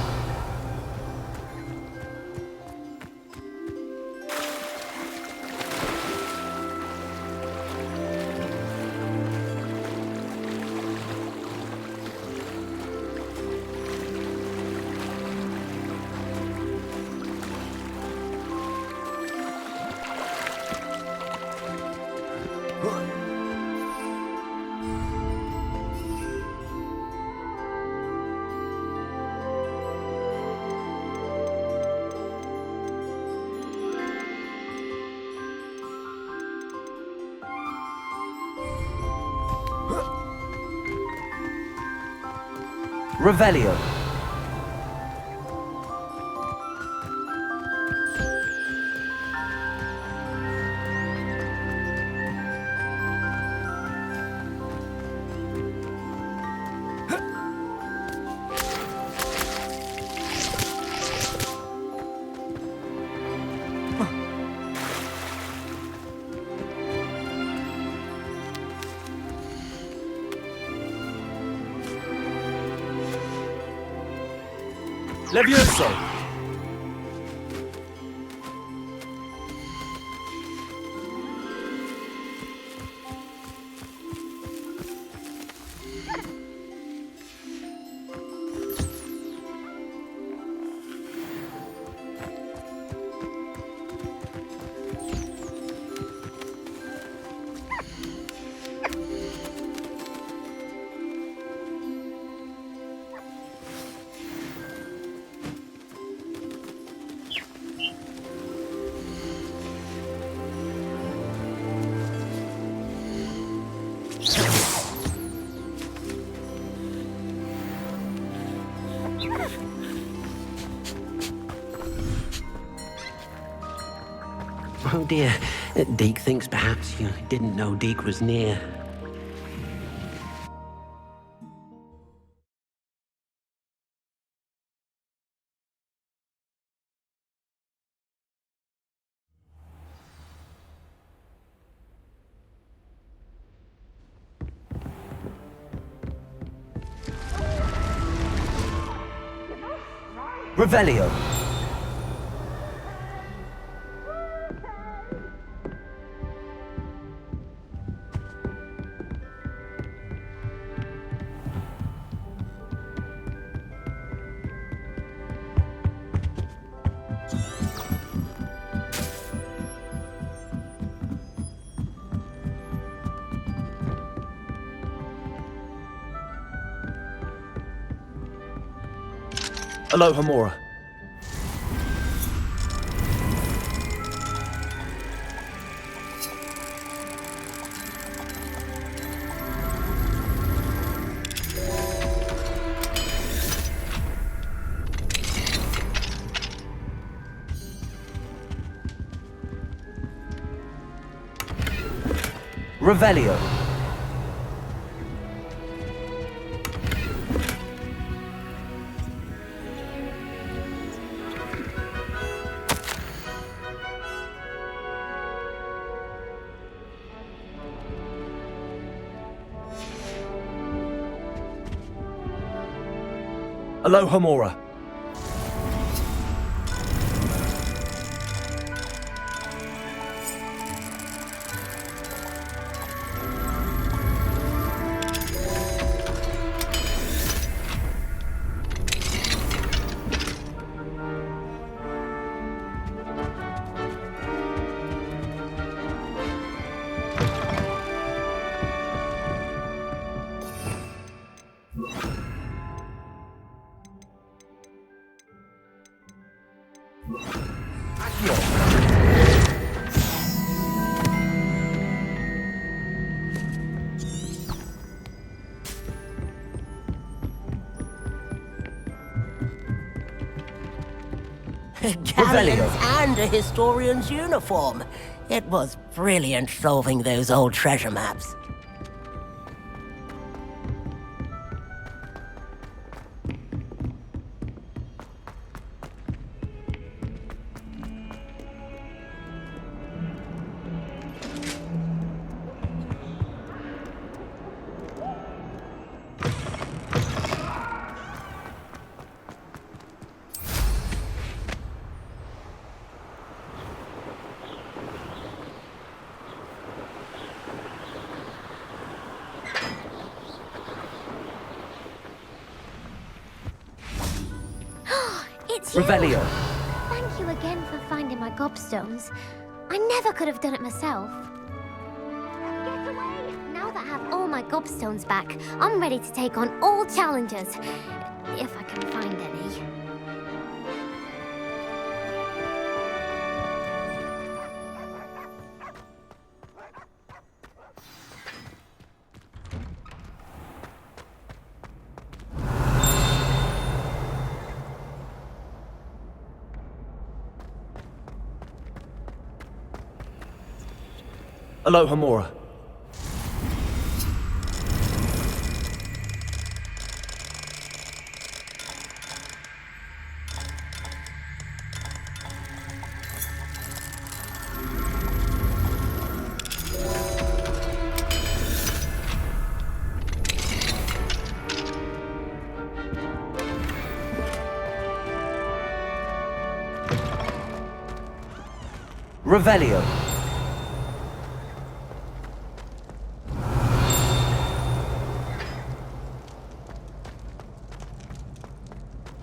Revelio. Levioso! Oh dear, Deke thinks perhaps you didn't know Deke was near. Revelio. Aloha Mora. Revelio. Alohomora. Galleons and a historian's uniform. It was brilliant solving those old treasure maps. It's you! Revelio. Thank you again for finding my gobstones. I never could have done it myself. Get away! Now that I have all my gobstones back, I'm ready to take on all challenges. If I can find any. Alohomora. Revelio.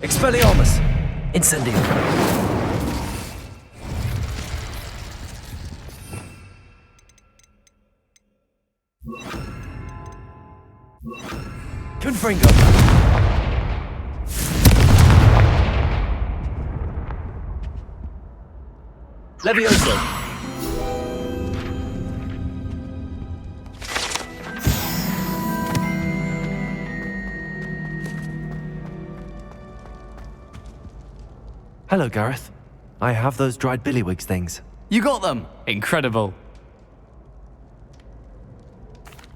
Expelliarmus! Incendio! Confringo! Levioso! Hello, Gareth. I have those dried billywigs things. You got them! Incredible.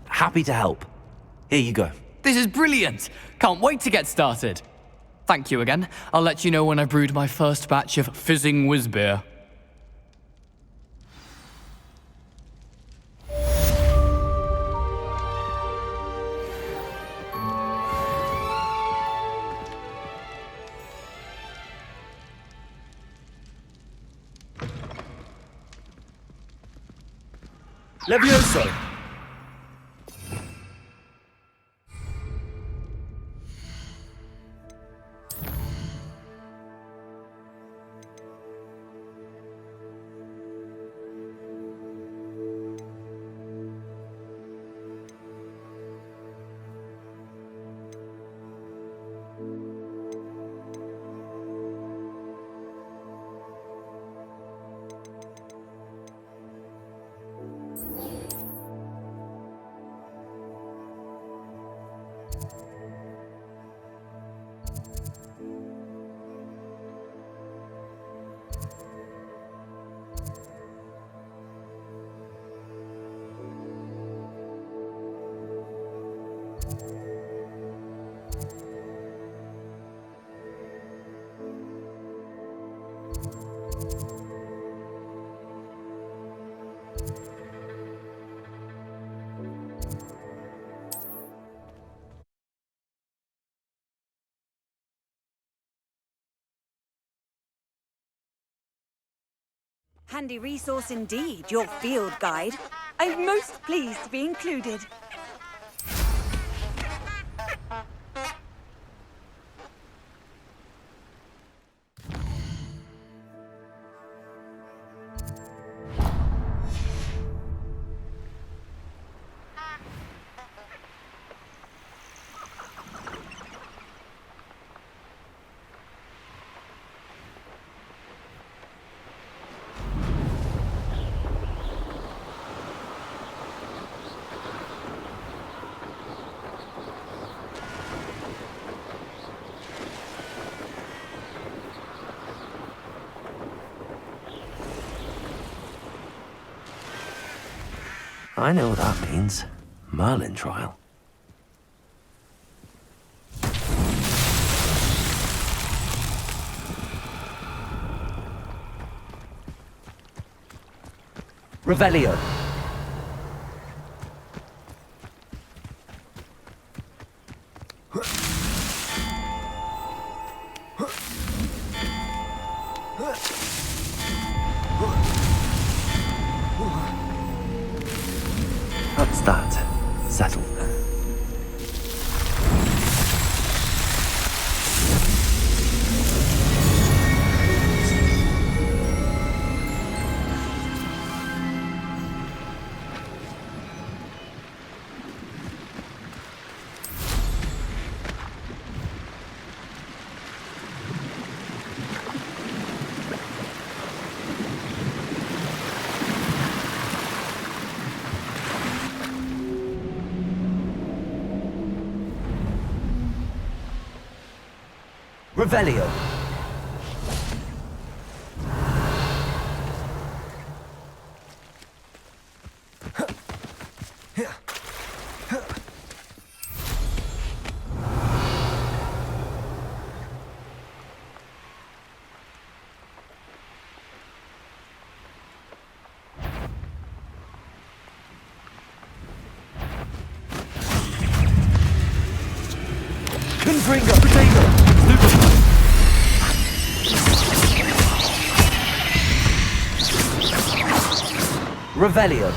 Happy to help. Here you go. This is brilliant! Can't wait to get started. Thank you again. I'll let you know when I brewed my first batch of fizzing whizbeer. Levioso! Handy resource indeed, your field guide. I'm most pleased to be included. I know what that means. Merlin trial. Revelio. That's that. Settled. Revelio. Confringo. Potato. Revelio.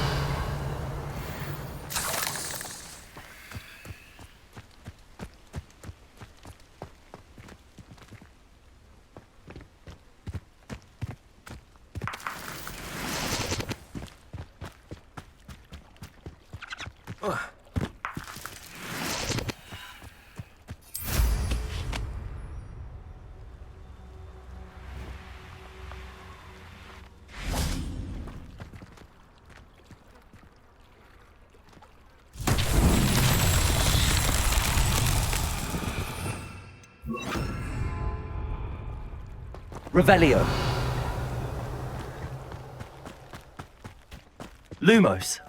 Revelio. Lumos.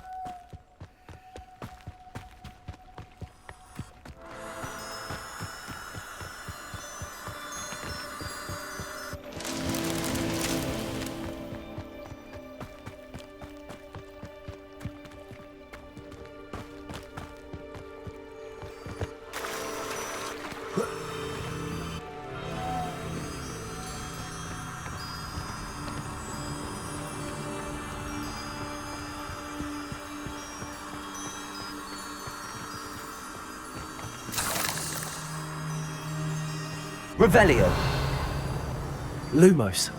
Revelio. Lumos.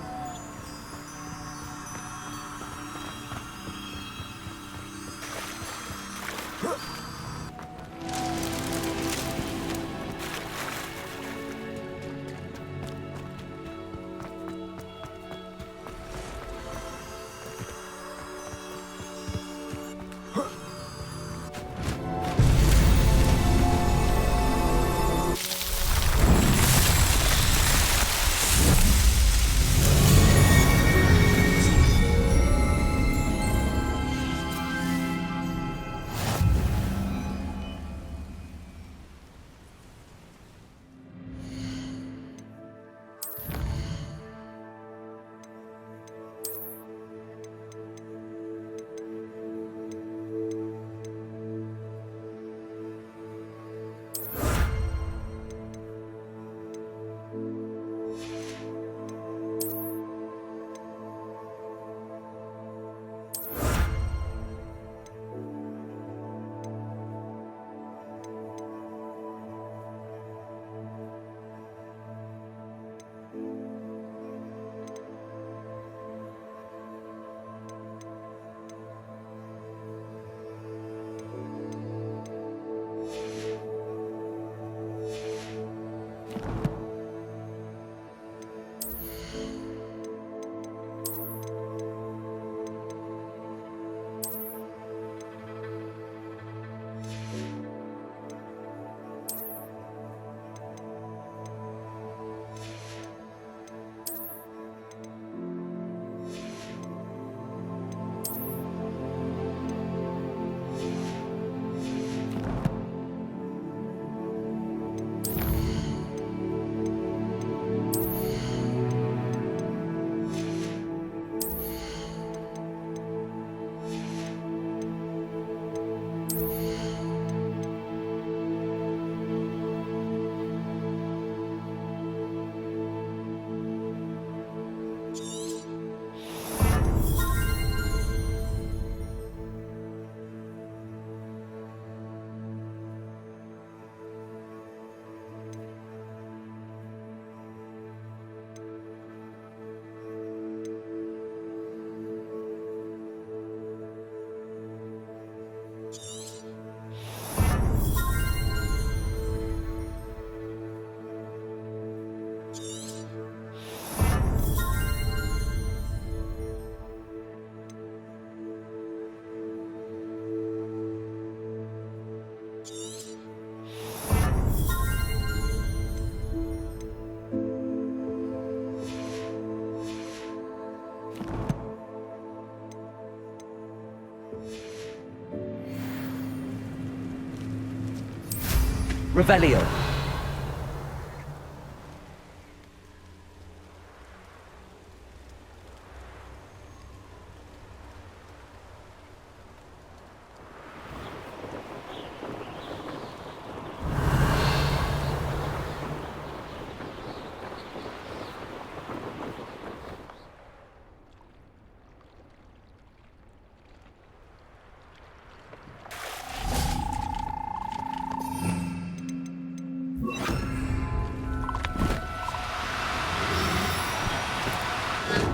Revelio.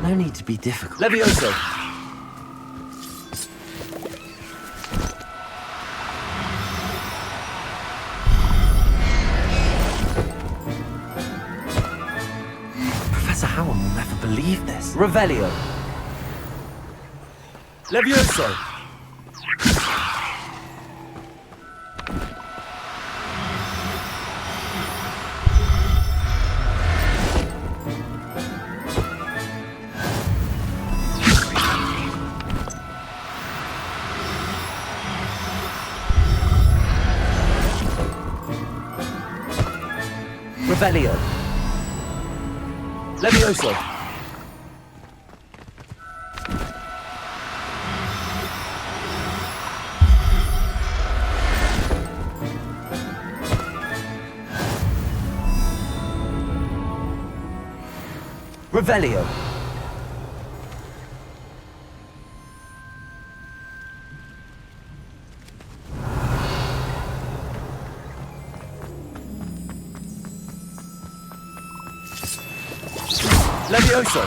No need to be difficult. Levioso. Professor Howard will never believe this. Revelio. Levioso. Revelio. Levioso. Revelio. Levioso.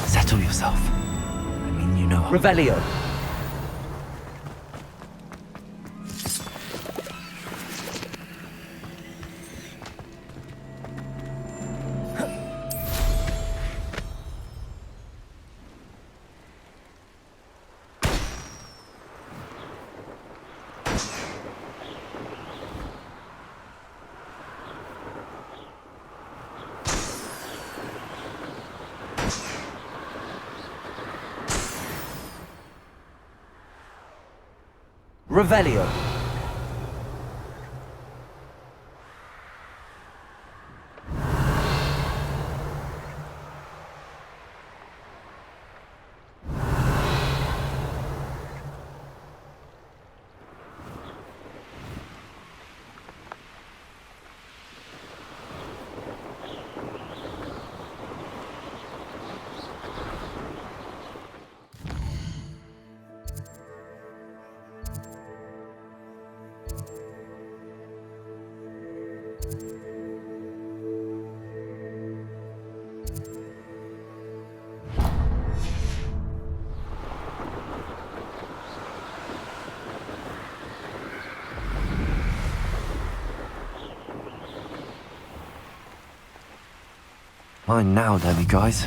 Settle yourself. I mean, you know. Revelio. Revelio. Mine now, Debbie, guys.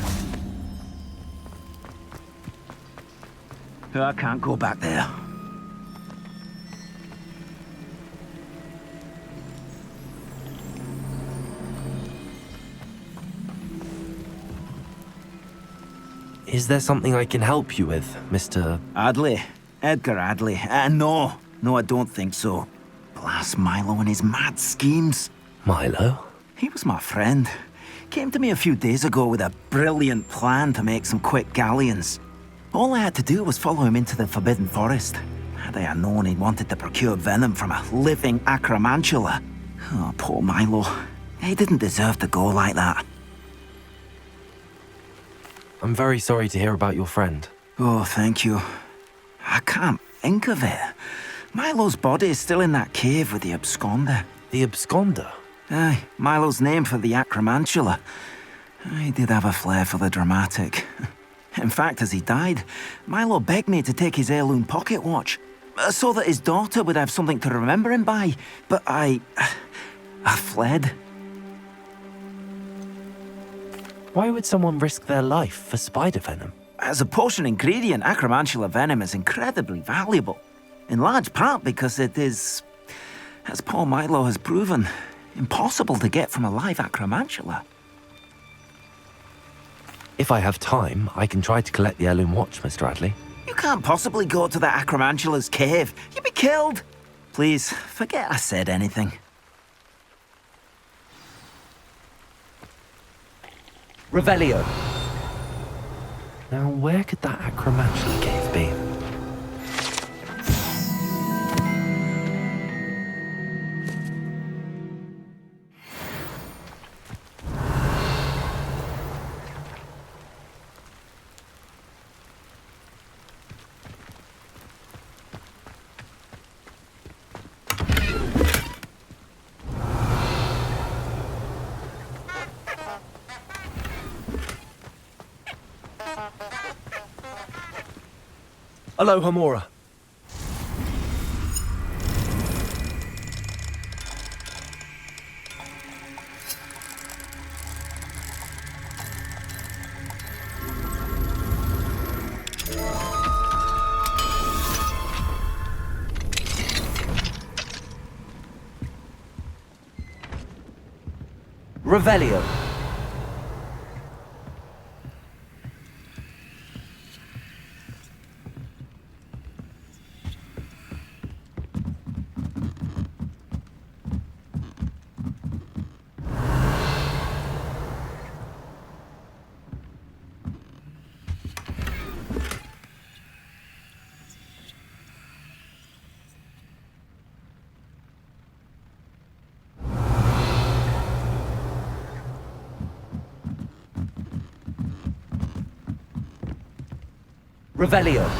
I can't go back there. Is there something I can help you with, Mr. Adley. Edgar Adley. No, I don't think so. Blast Milo and his mad schemes. Milo? He was my friend. Came to me a few days ago with a brilliant plan to make some quick galleons. All I had to do was follow him into the Forbidden Forest. Had I known he wanted to procure venom from a living acromantula. Oh, poor Milo. He didn't deserve to go like that. I'm very sorry to hear about your friend. Oh, thank you. I can't think of it. Milo's body is still in that cave with the absconder. The absconder? Aye, Milo's name for the acromantula. He did have a flair for the dramatic. In fact, as he died, Milo begged me to take his heirloom pocket watch, so that his daughter would have something to remember him by. But I fled. Why would someone risk their life for spider venom? As a potion ingredient, acromantula venom is incredibly valuable. In large part because it is, as poor Milo has proven, impossible to get from a live acromantula. If I have time, I can try to collect the heirloom watch, Mr. Radley. You can't possibly go to the Acromantula's cave. You'd be killed. Please, forget I said anything. Revelio. Now, where could that Acromantula cave be? Aloha Mora. Revelio. Revelio.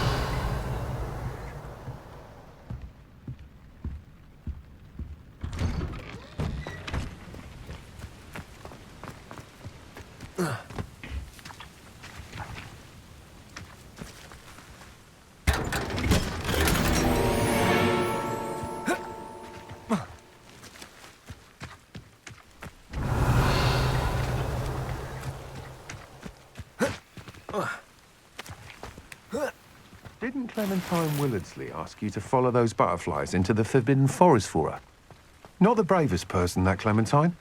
Didn't Clementine Willardsley ask you to follow those butterflies into the Forbidden Forest for her? Not the bravest person, that Clementine.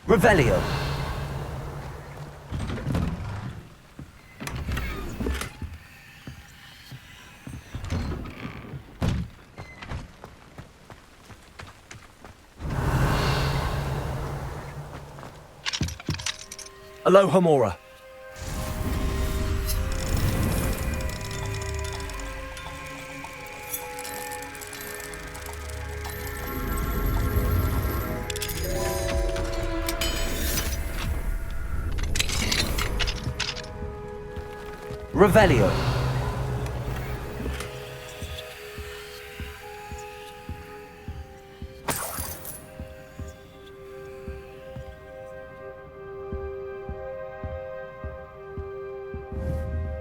Revelio. Aloha Mora. Revelio.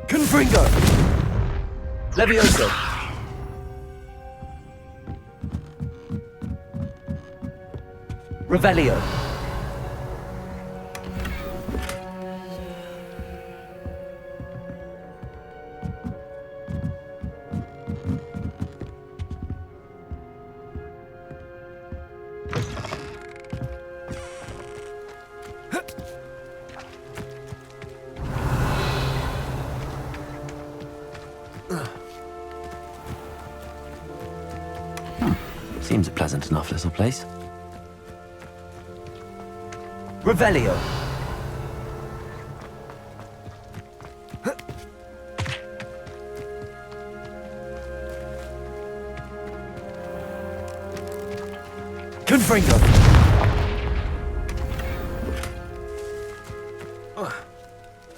Confringo. Levioso. Revelio. Seems a pleasant enough little place. Revelio. Confringo.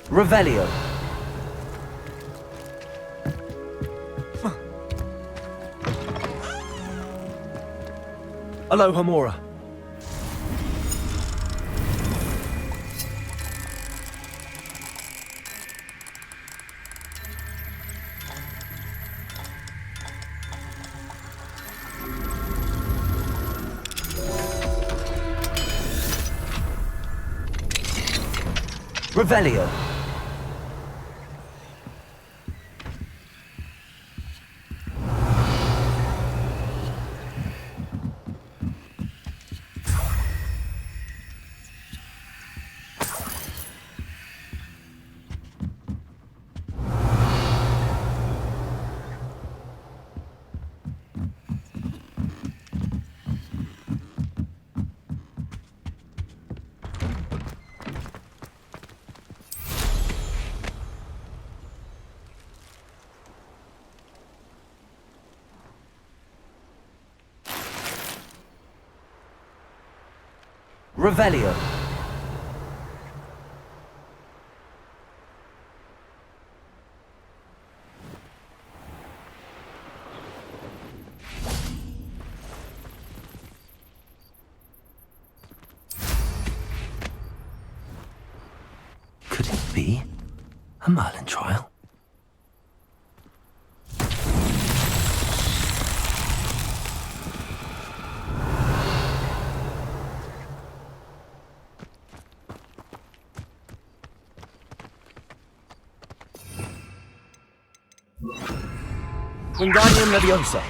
Revelio. Aloha Mora. Revelio. Revelio. Could it be a Merlin trial? Wingardium Leviosa.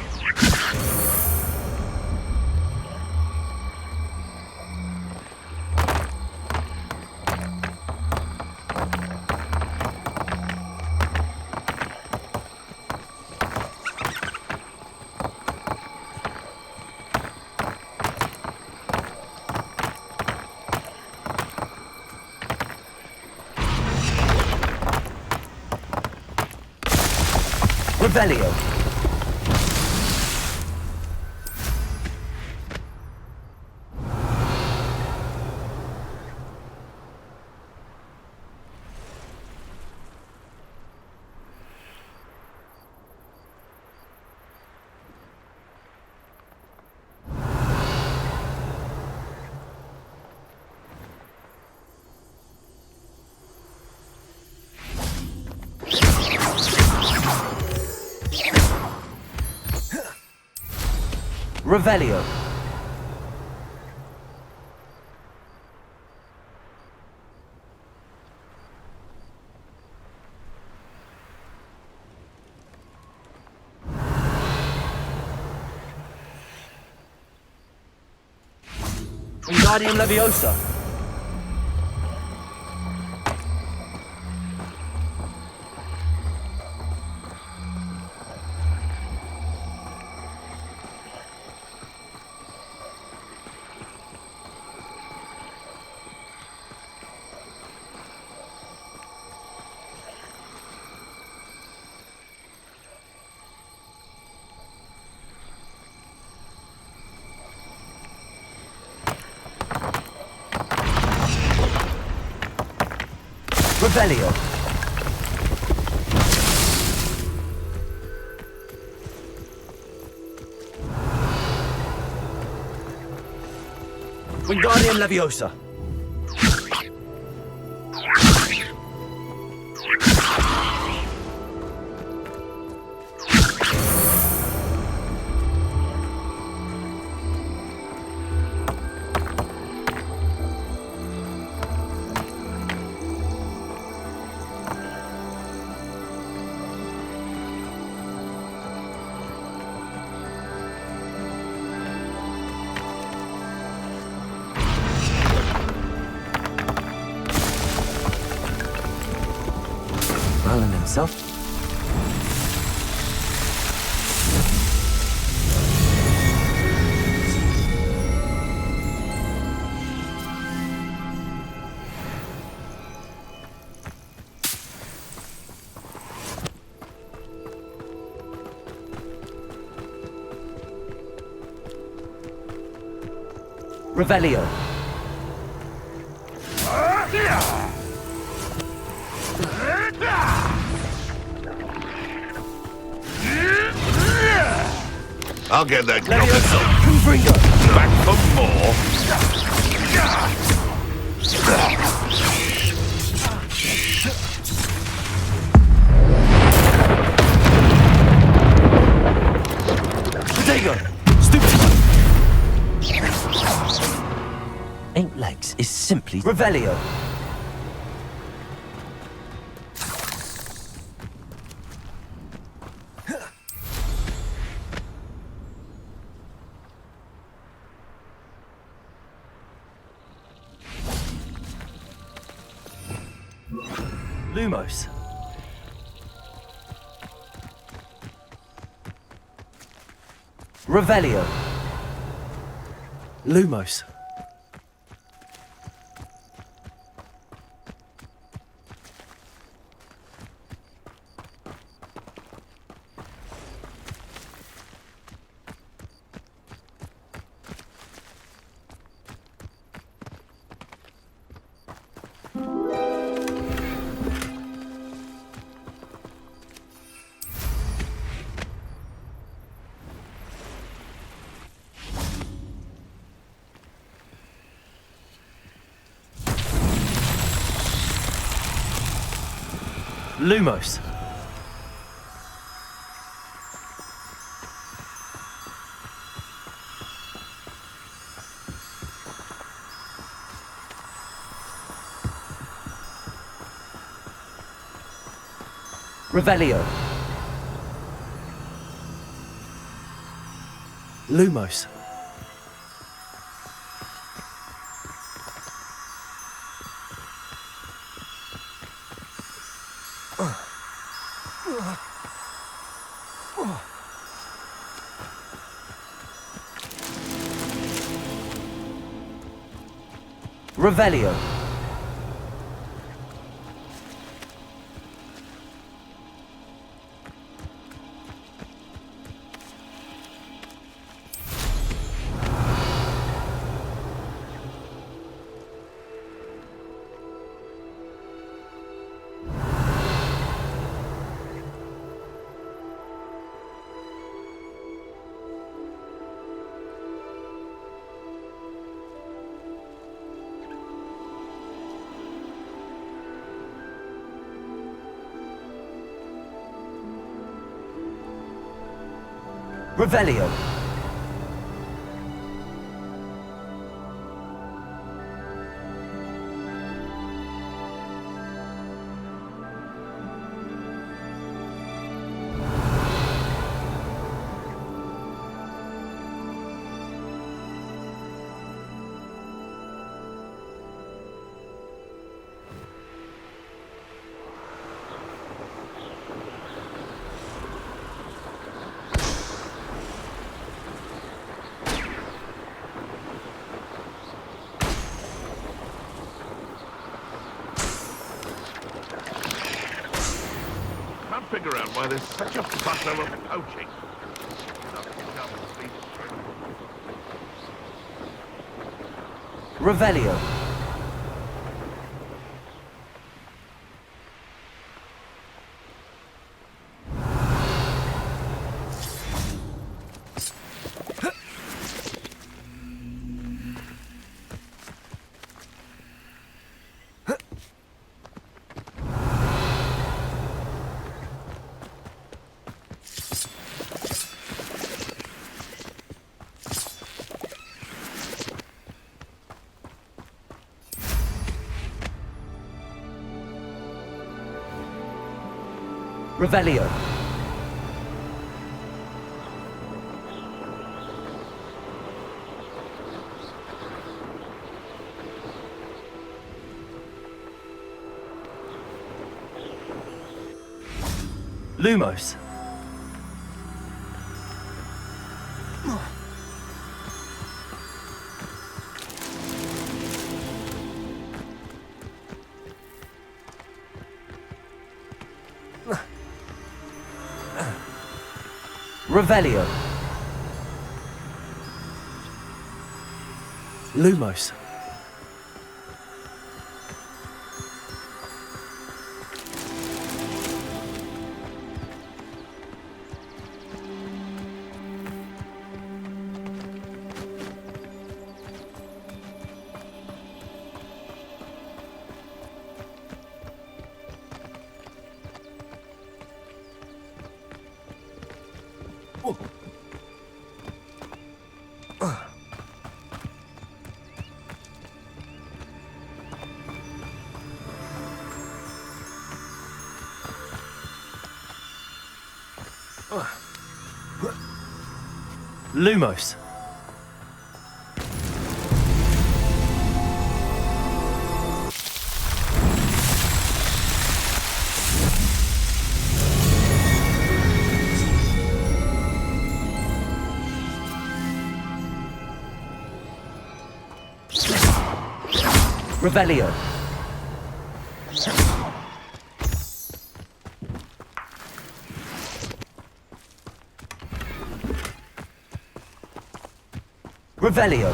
Revelio. Revelio. Wingardium Leviosa. Revelio. Wingardium Leviosa. Merlin himself. Revelio. I'll get that goblin back for more. Protego! Stupid! 8 legs is simply Revelio. Lumos. Revelio. Lumos. Lumos. Revelio. Lumos. Revelio. Revelio. Can't figure out why there's such a fuss over poaching. Revelio. Revelio. Lumos. Revelio. Lumos. Lumos. Revelio. Revelio.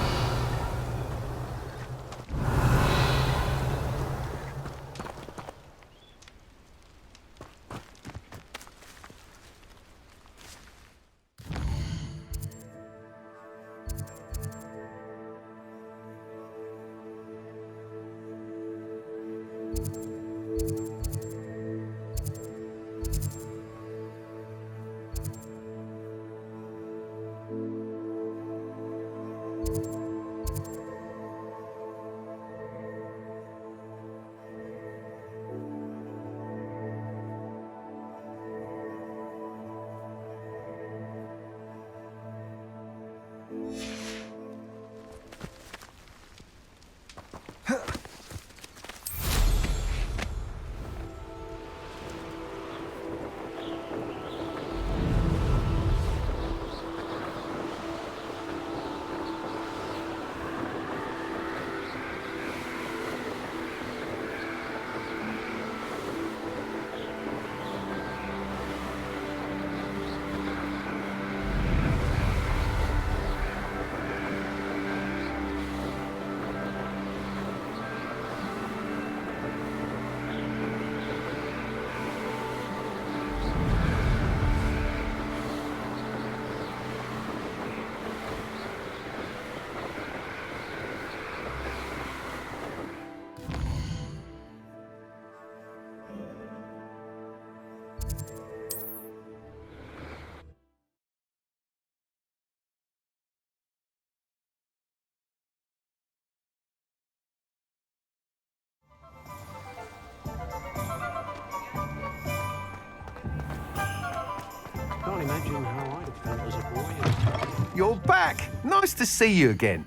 Can't imagine how I'd have felt as a boy. You're back! Nice to see you again.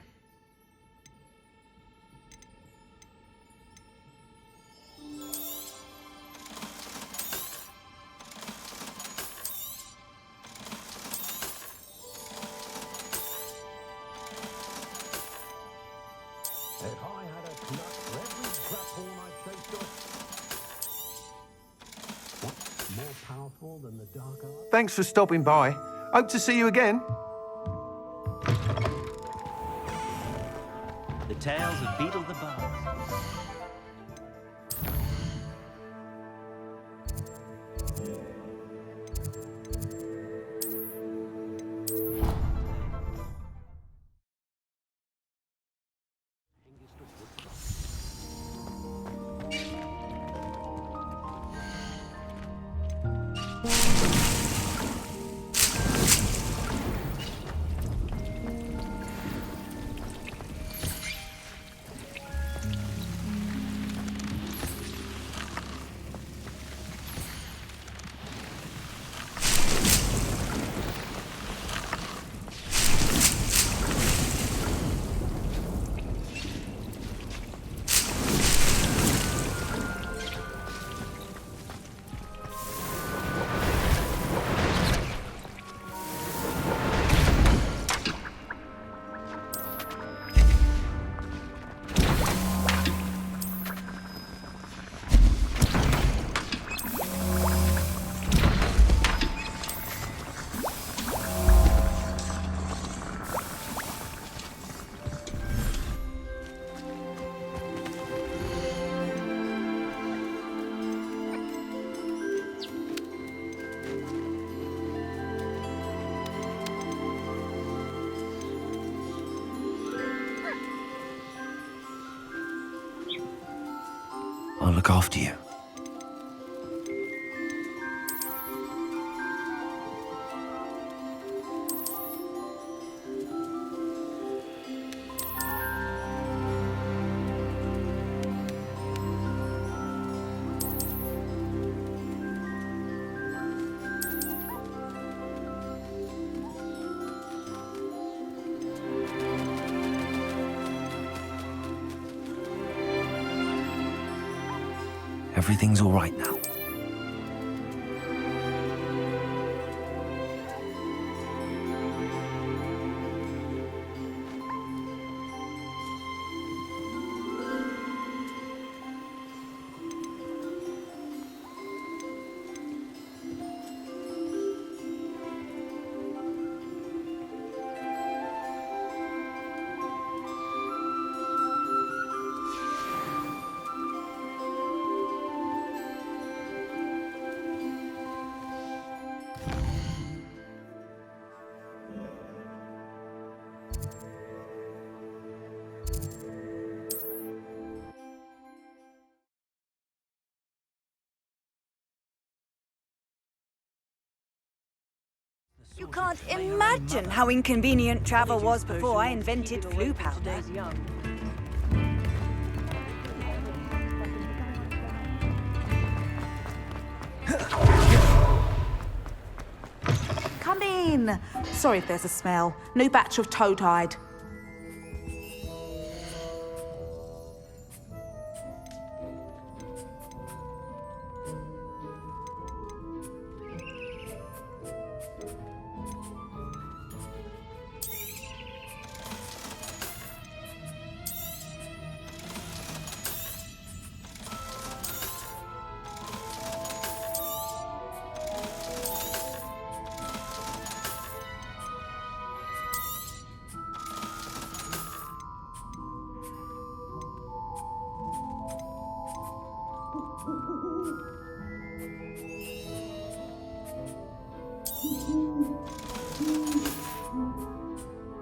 If I had a clutch for every grapple I chased up. What's more powerful than the dark art? Thanks for stopping by. Hope to see you again. The tales of Beetle the Bard. I'll look after you. Everything's all right now. You can't imagine how inconvenient travel was before I invented flu powder. Come in. Sorry if there's a smell. New batch of toad-hide.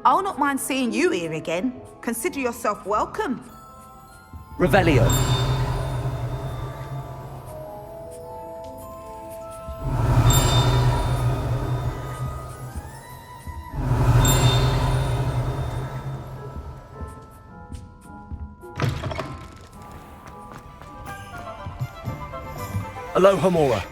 I'll not mind seeing you here again. Consider yourself welcome. Revelio. Aloha Mora.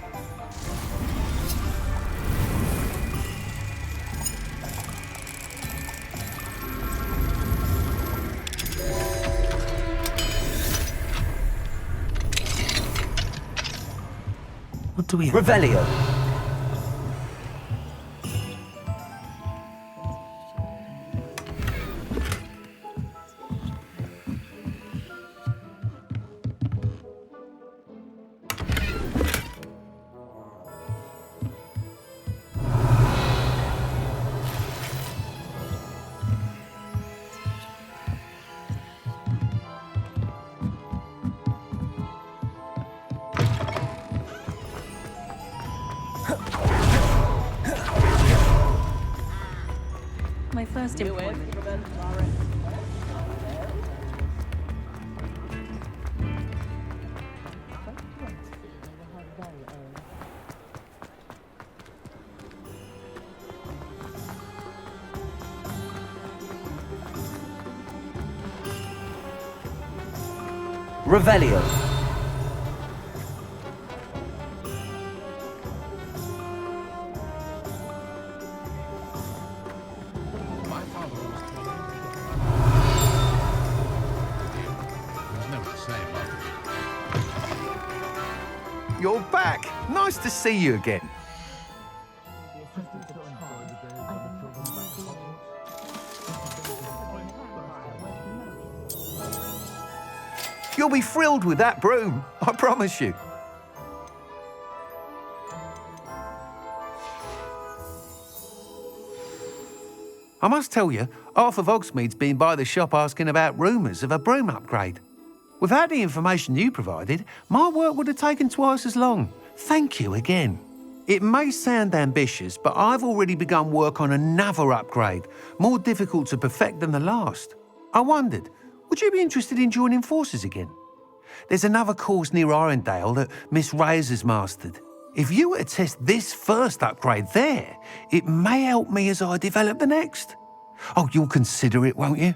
What do we... Revelio. My first employment. Revelio. You're back. Nice to see you again. You'll be thrilled with that broom, I promise you. I must tell you, half of Hogsmeade's been by the shop asking about rumours of a broom upgrade. Without the information you provided, my work would have taken twice as long. Thank you again. It may sound ambitious, but I've already begun work on another upgrade, more difficult to perfect than the last. I wondered, would you be interested in joining forces again? There's another course near Arendale that Miss Reyes has mastered. If you were to test this first upgrade there, it may help me as I develop the next. Oh, you'll consider it, won't you?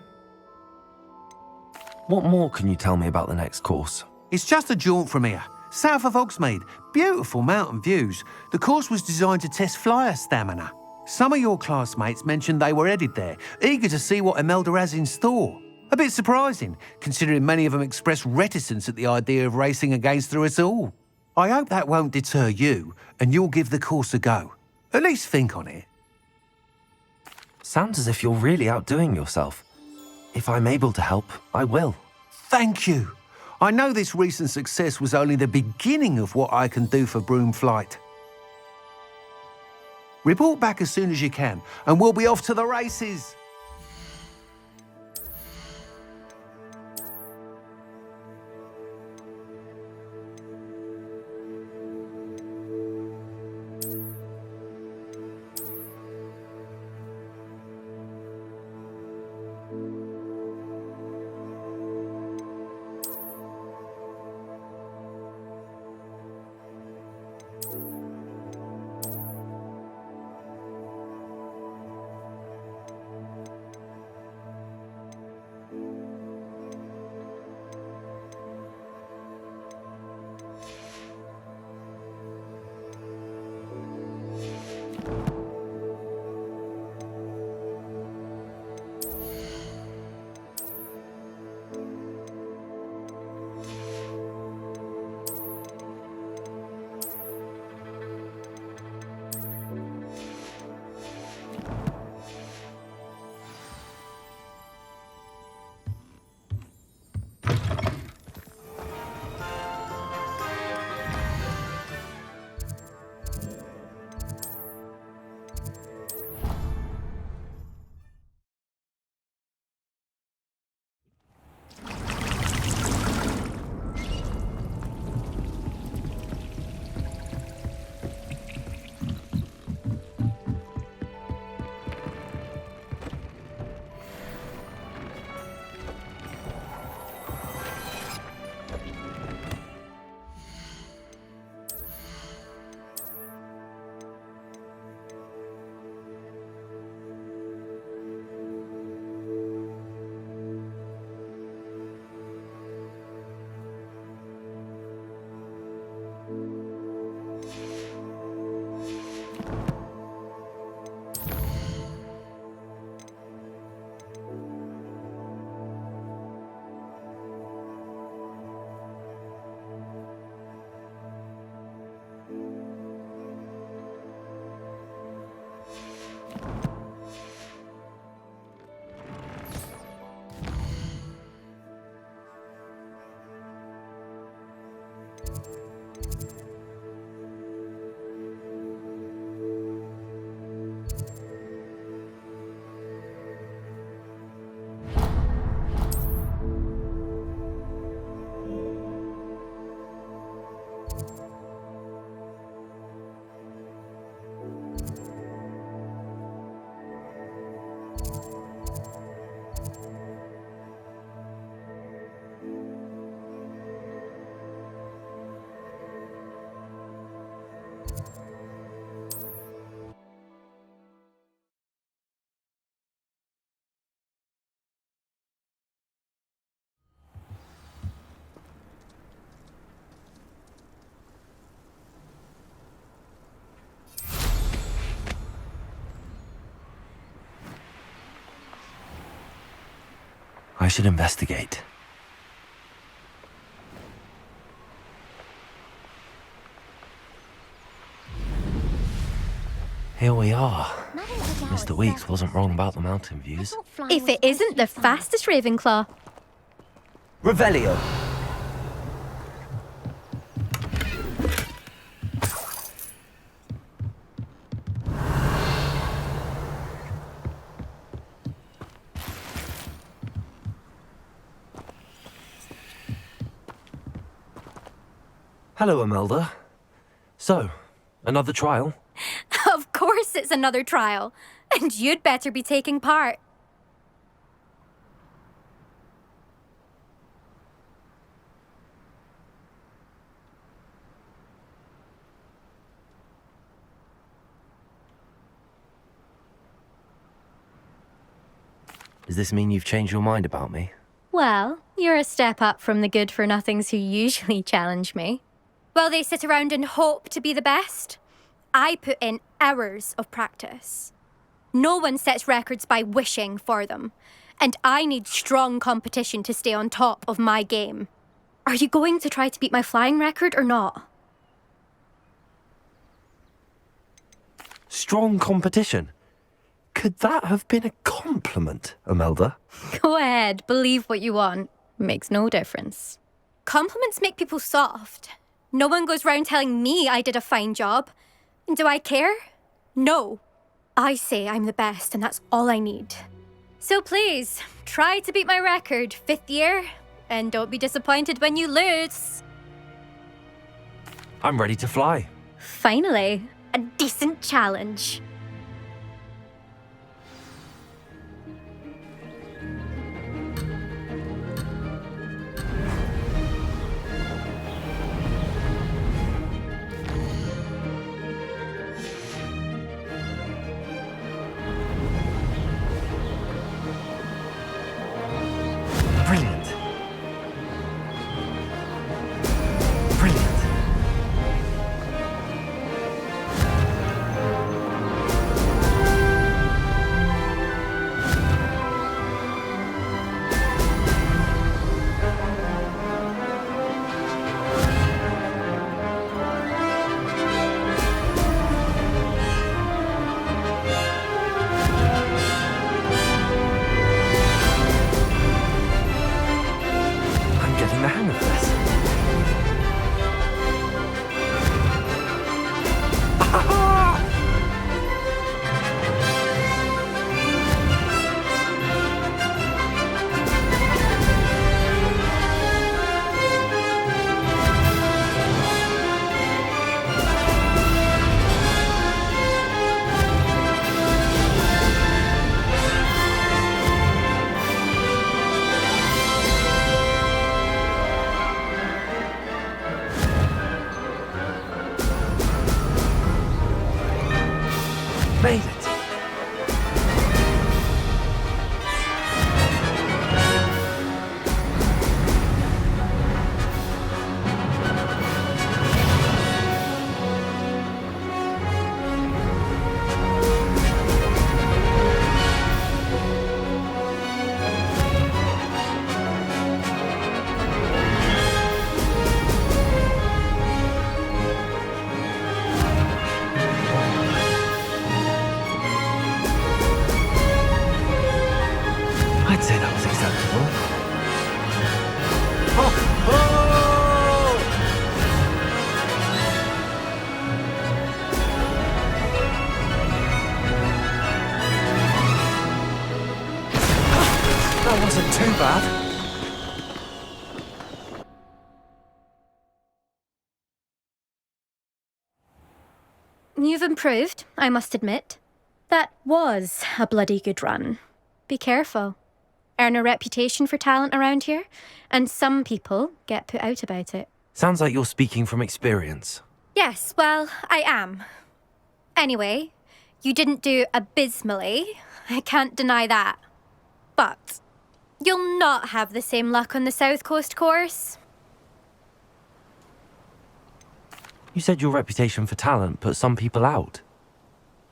What more can you tell me about the next course? It's just a jaunt from here, south of Hogsmeade. Beautiful mountain views. The course was designed to test flyer stamina. Some of your classmates mentioned they were headed there, eager to see what Imelda has in store. A bit surprising, considering many of them expressed reticence at the idea of racing against her at all. I hope that won't deter you, and you'll give the course a go. At least think on it. Sounds as if you're really outdoing yourself. If I'm able to help, I will. Thank you. I know this recent success was only the beginning of what I can do for broom flight. Report back as soon as you can, and we'll be off to the races. I should investigate. Here we are. Mr. Weeks wasn't wrong about the mountain views. If it isn't the fastest Ravenclaw. Revelio! Hello, Imelda. So, another trial? Of course it's another trial. And you'd better be taking part. Does this mean you've changed your mind about me? Well, you're a step up from the good-for-nothings who usually challenge me. While they sit around and hope to be the best, I put in hours of practice. No one sets records by wishing for them, and I need strong competition to stay on top of my game. Are you going to try to beat my flying record or not? Strong competition? Could that have been a compliment, Imelda? Go ahead, believe what you want. Makes no difference. Compliments make people soft. No one goes round telling me I did a fine job. And do I care? No. I say I'm the best, and that's all I need. So please, try to beat my record, 5th year, and don't be disappointed when you lose. I'm ready to fly. Finally, a decent challenge. Brilliant. Brilliant. I'm getting the hang of this. you've improved, I must admit. That was a bloody good run. Be careful. Earn a reputation for talent around here, and some people get put out about it. Sounds like you're speaking from experience. Yes, well, I am. Anyway, you didn't do abysmally. I can't deny that. But you'll not have the same luck on the South Coast course. You said your reputation for talent put some people out.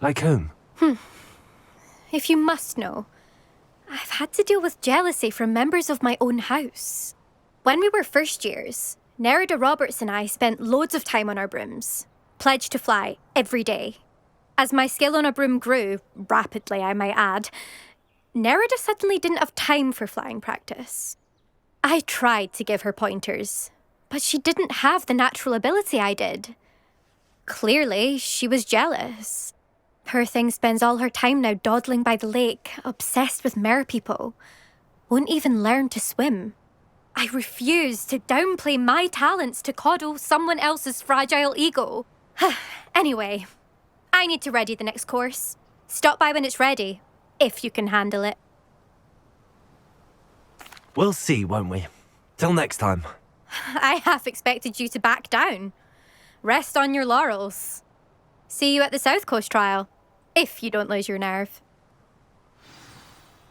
Like whom? If you must know, I've had to deal with jealousy from members of my own house. When we were first years, Nerida Roberts and I spent loads of time on our brooms, pledged to fly every day. As my skill on a broom grew, rapidly I might add, Nerida suddenly didn't have time for flying practice. I tried to give her pointers, but she didn't have the natural ability I did. Clearly, she was jealous. Poor thing spends all her time now dawdling by the lake, obsessed with merpeople. Won't even learn to swim. I refuse to downplay my talents to coddle someone else's fragile ego. Anyway, I need to ready the next course. Stop by when it's ready, if you can handle it. We'll see, won't we? Till next time. I half expected you to back down. Rest on your laurels. See you at the South Coast trial, if you don't lose your nerve.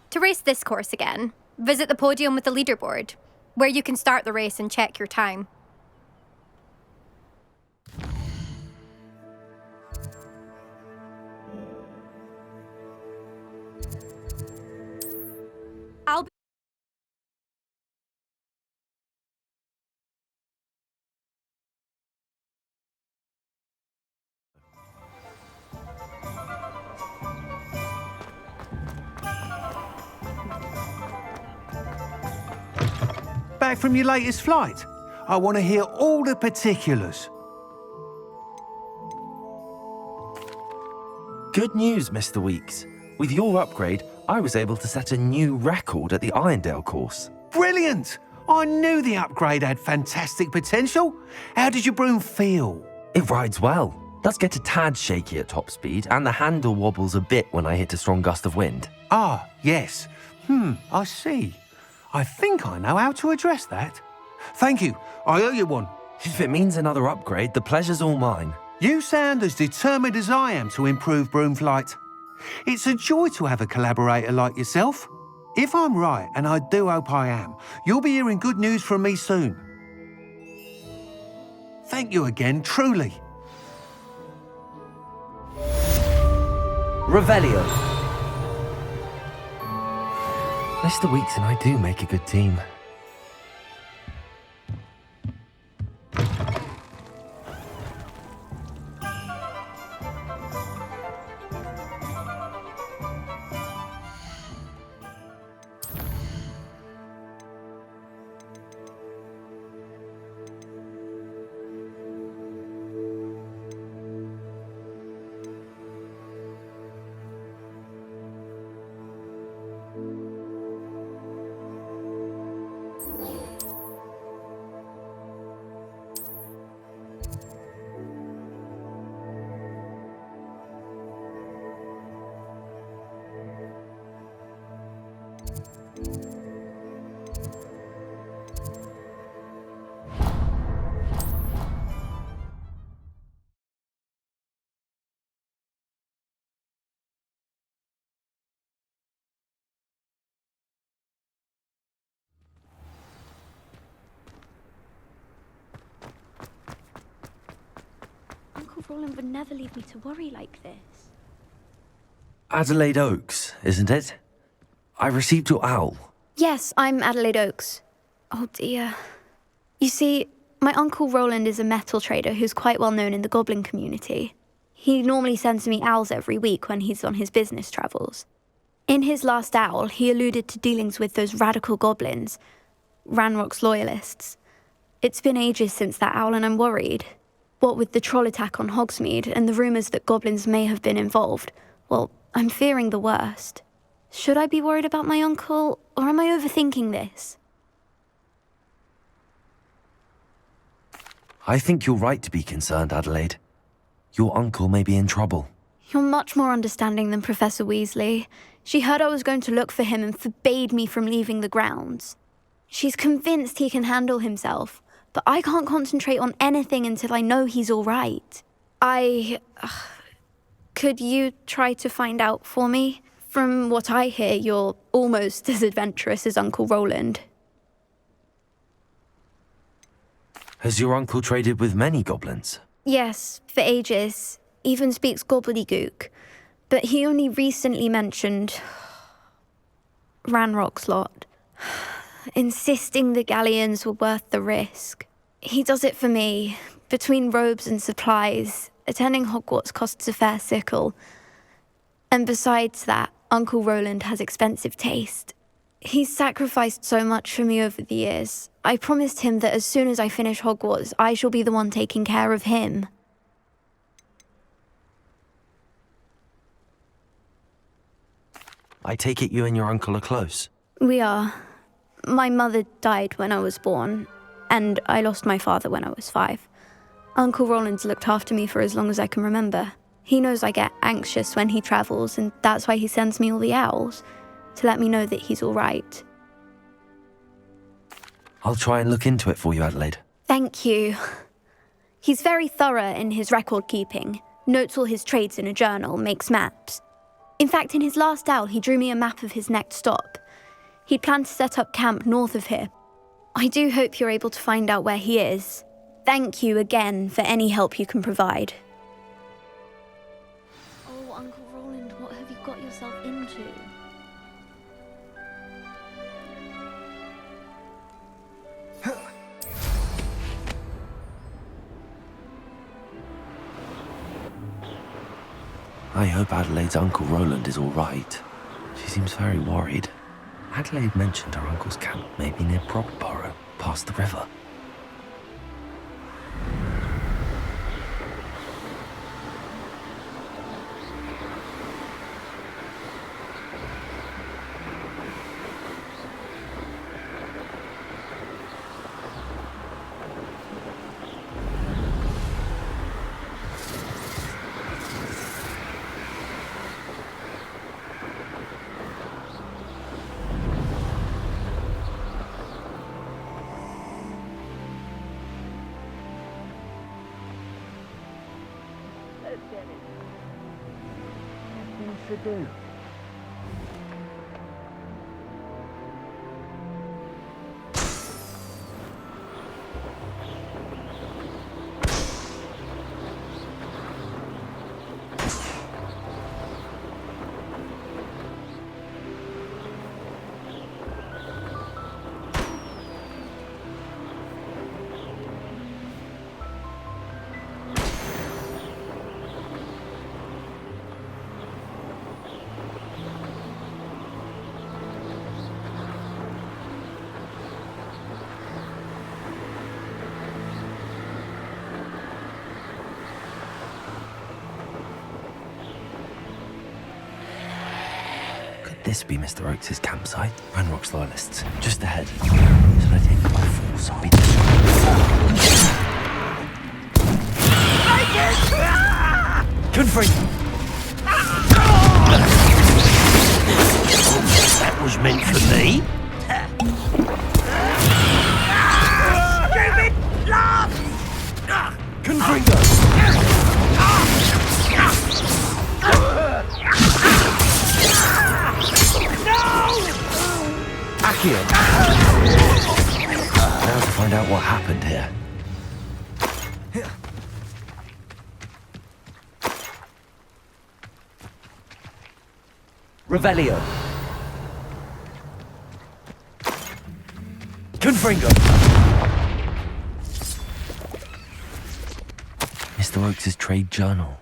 To race this course again, visit the podium with the leaderboard, where you can start the race and check your time. I'll be Back from your latest flight? I want to hear all the particulars. Good news, Mr. Weeks. With your upgrade, I was able to set a new record at the Irondale course. Brilliant! I knew the upgrade had fantastic potential. How did your broom feel? It rides well. Does get a tad shaky at top speed, and the handle wobbles a bit when I hit a strong gust of wind. Ah, yes. I see. I think I know how to address that. Thank you. I owe you one. If it means another upgrade, the pleasure's all mine. You sound as determined as I am to improve broom flight. It's a joy to have a collaborator like yourself. If I'm right, and I do hope I am, you'll be hearing good news from me soon. Thank you again, truly. Revelio. Mr. Weeks and I do make a good team. Uncle Roland would never leave me to worry like this. Adelaide Oaks, isn't it? I received your owl. Yes, I'm Adelaide Oaks. Oh dear. You see, my Uncle Roland is a metal trader who's quite well known in the goblin community. He normally sends me owls every week when he's on his business travels. In his last owl, he alluded to dealings with those radical goblins, Ranrock's loyalists. It's been ages since that owl and I'm worried. What with the troll attack on Hogsmeade and the rumours that goblins may have been involved, well, I'm fearing the worst. Should I be worried about my uncle, or am I overthinking this? I think you're right to be concerned, Adelaide. Your uncle may be in trouble. You're much more understanding than Professor Weasley. She heard I was going to look for him and forbade me from leaving the grounds. She's convinced he can handle himself, but I can't concentrate on anything until I know he's all right. Could you try to find out for me? From what I hear, you're almost as adventurous as Uncle Roland. Has your uncle traded with many goblins? Yes, for ages. Even speaks gobbledygook. But he only recently mentioned Ranrock's lot, insisting the galleons were worth the risk. He does it for me. Between robes and supplies, attending Hogwarts costs a fair sickle. And besides that, Uncle Roland has expensive taste. He's sacrificed so much for me over the years. I promised him that as soon as I finish Hogwarts, I shall be the one taking care of him. I take it you and your uncle are close. We are. My mother died when I was born, and I lost my father when I was 5. Uncle Roland's looked after me for as long as I can remember. He knows I get anxious when he travels, and that's why he sends me all the owls, to let me know that he's all right. I'll try and look into it for you, Adelaide. Thank you. He's very thorough in his record keeping, notes all his trades in a journal, makes maps. In fact, in his last owl, he drew me a map of his next stop. He'd planned to set up camp north of here. I do hope you're able to find out where he is. Thank you again for any help you can provide. Oh, Uncle Roland, what have you got yourself into? I hope Adelaide's Uncle Roland is all right. She seems very worried. Adelaide mentioned her uncle's camp may be near Brogborough, past the river. To do. This be Mr. Oakes' campsite? Ranrock's loyalists, just ahead. Should I take them by force or be Confront! That was meant for me. Stupid laugh! Confringo! Accio! Now to find out what happened here. Revelio. Confringo! Mr. Oakes' trade journal.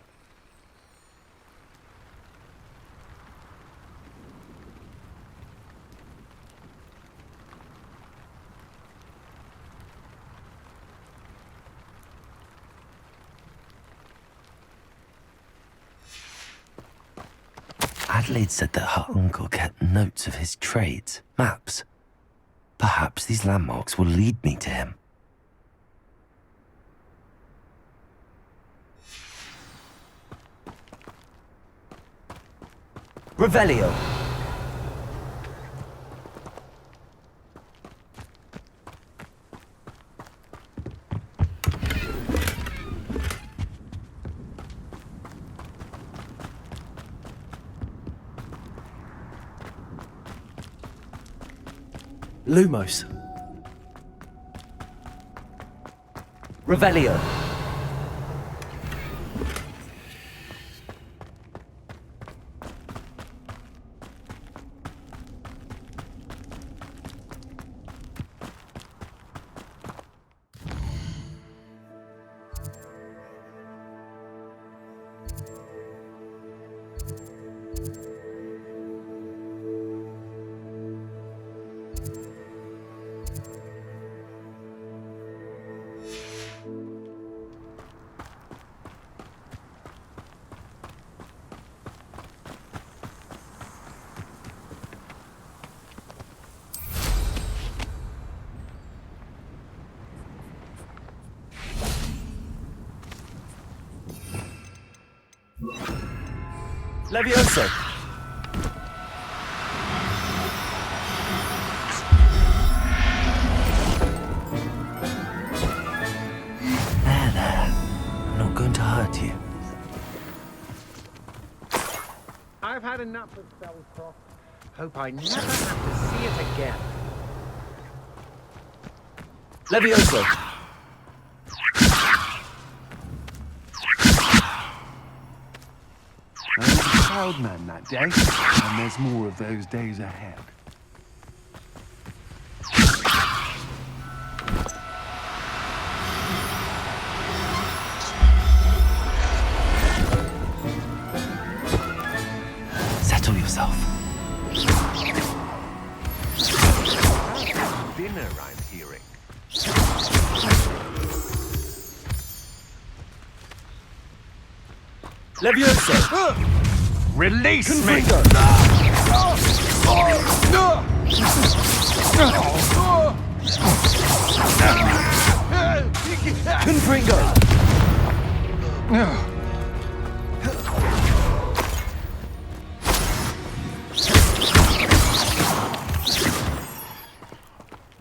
Adelaide said that her uncle kept notes of his trades, maps. Perhaps these landmarks will lead me to him. Revelio. Lumos. Revelio. Levioso. There. I'm not going to hurt you. I've had enough of Spellcroft. Hope I never have to see it again. Levioso. I was a proud man that day, and there's more of those days ahead. Settle yourself. Dinner, I'm hearing. Levioso! Release me! Confringo!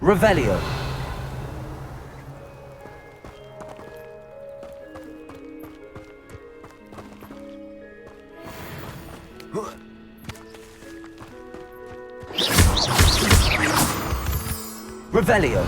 Revelio. Revelio.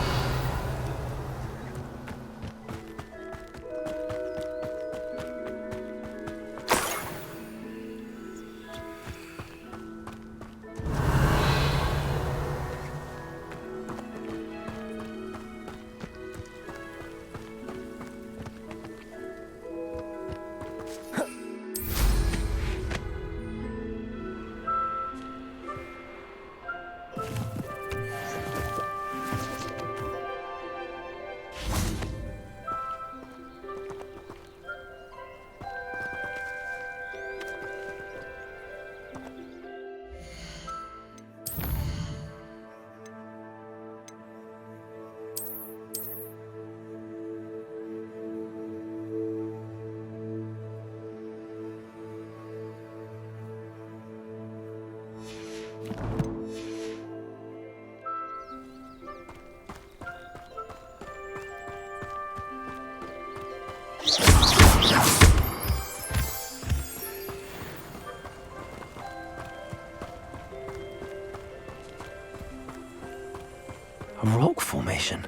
A rock formation.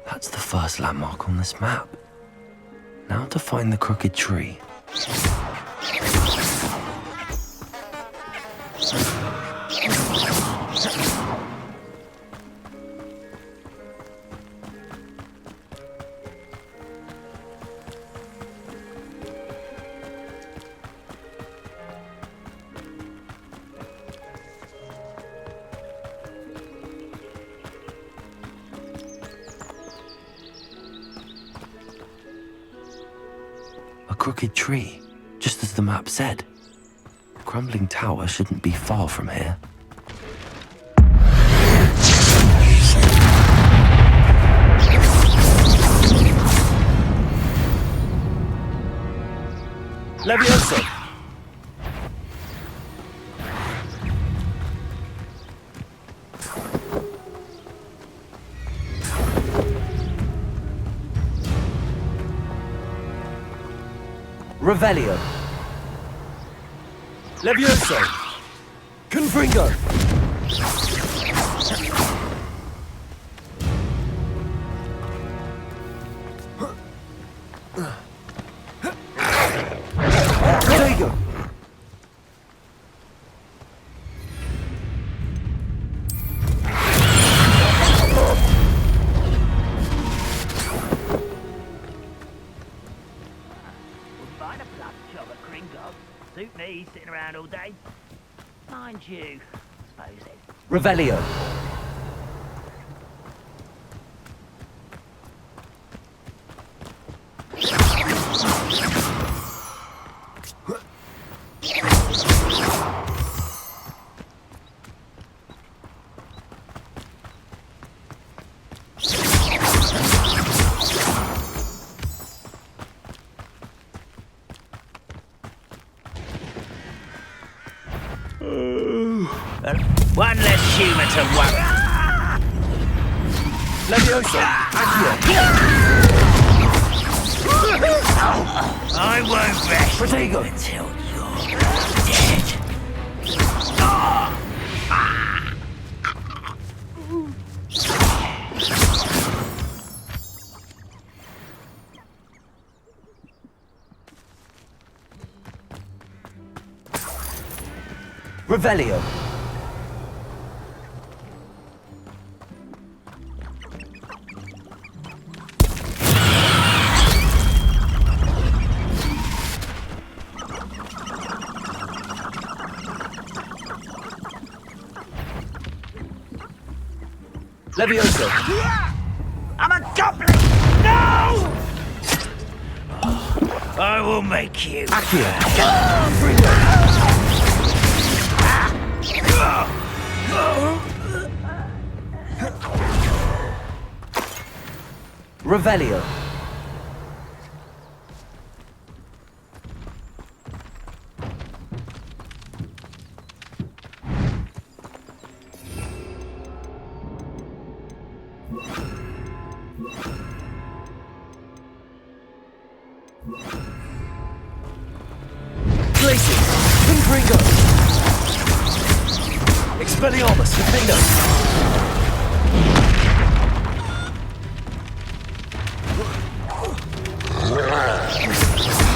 That's the first landmark on this map. Now to find the crooked tree. A crooked tree, just as the map said. The crumbling tower shouldn't be far from here. Levioso! Revelio. Levioso. Confringo. Protego. Find a blood job at Gringo. Suit me, sitting around all day. Mind you, suppose it. Revelio. One less human to worry. Levioso. I won't rest Protego. until you're dead. Revelio. Levioso. I'm a goblin! No! I will make you. Revelio. Glacier. Confringo. Expelliarmus. Defender.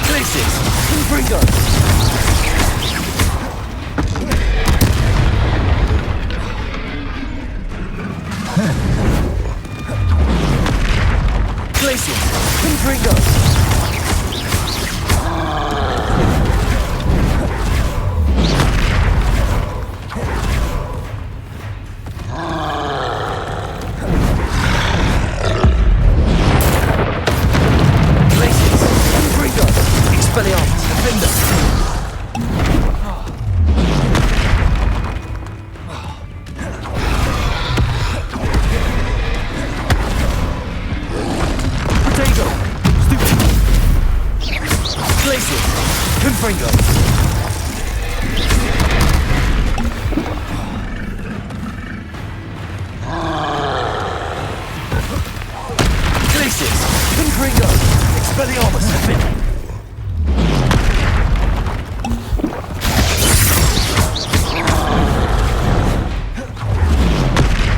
Glacier. Confringo. Glacier. Confringo. Expelliarmus, defender. Potato. Stupid. Glacier. Confringo. Glacier. Confringo. Expelliarmus, defender.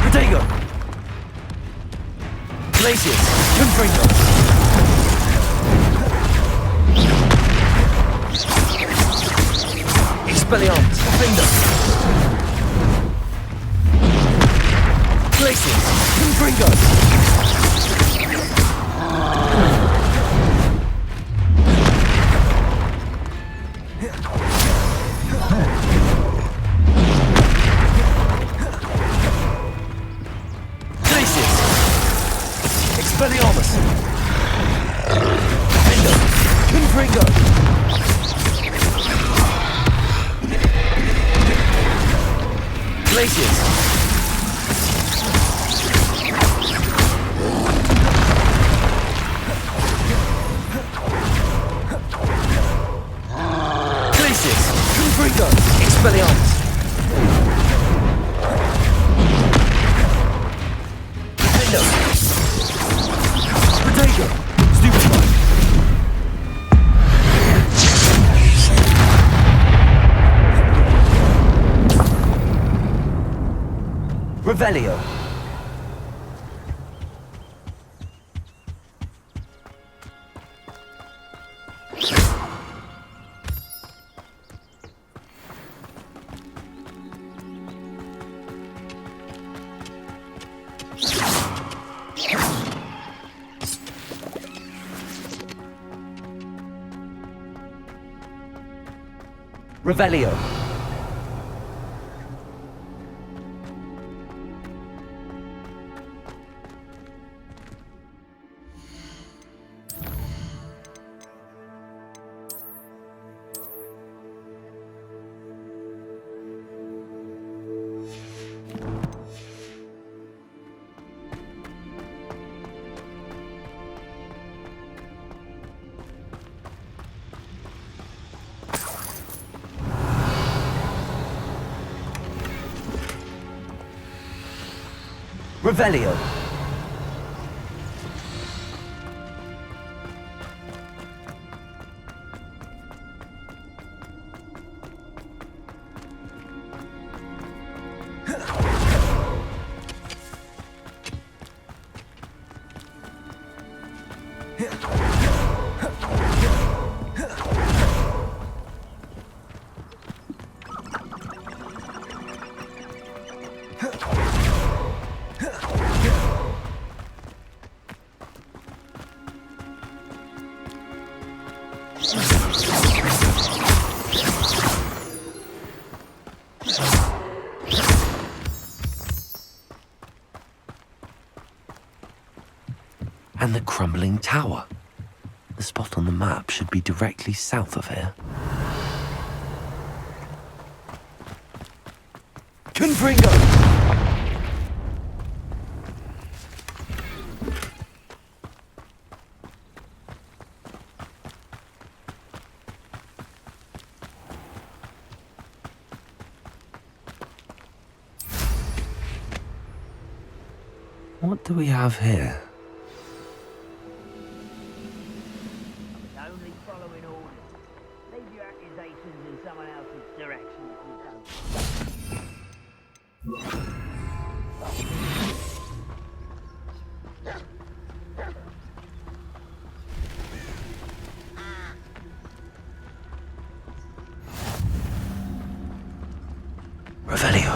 Protego. Glaciers. Confringo. Expelliarmus. Defender. Glaciers. Confringo. Expelliarmus. Defender. Confringo. Glaciers. Glaciers. Confringo. Expelliarmus. Defender. Potato. Stupefy. Revelio. Revelio. Revelio. And the crumbling tower. The spot on the map should be directly south of here. Confringo! What do we have here? Only following orders. Leave your accusations in someone else's direction if you don't. Revelio.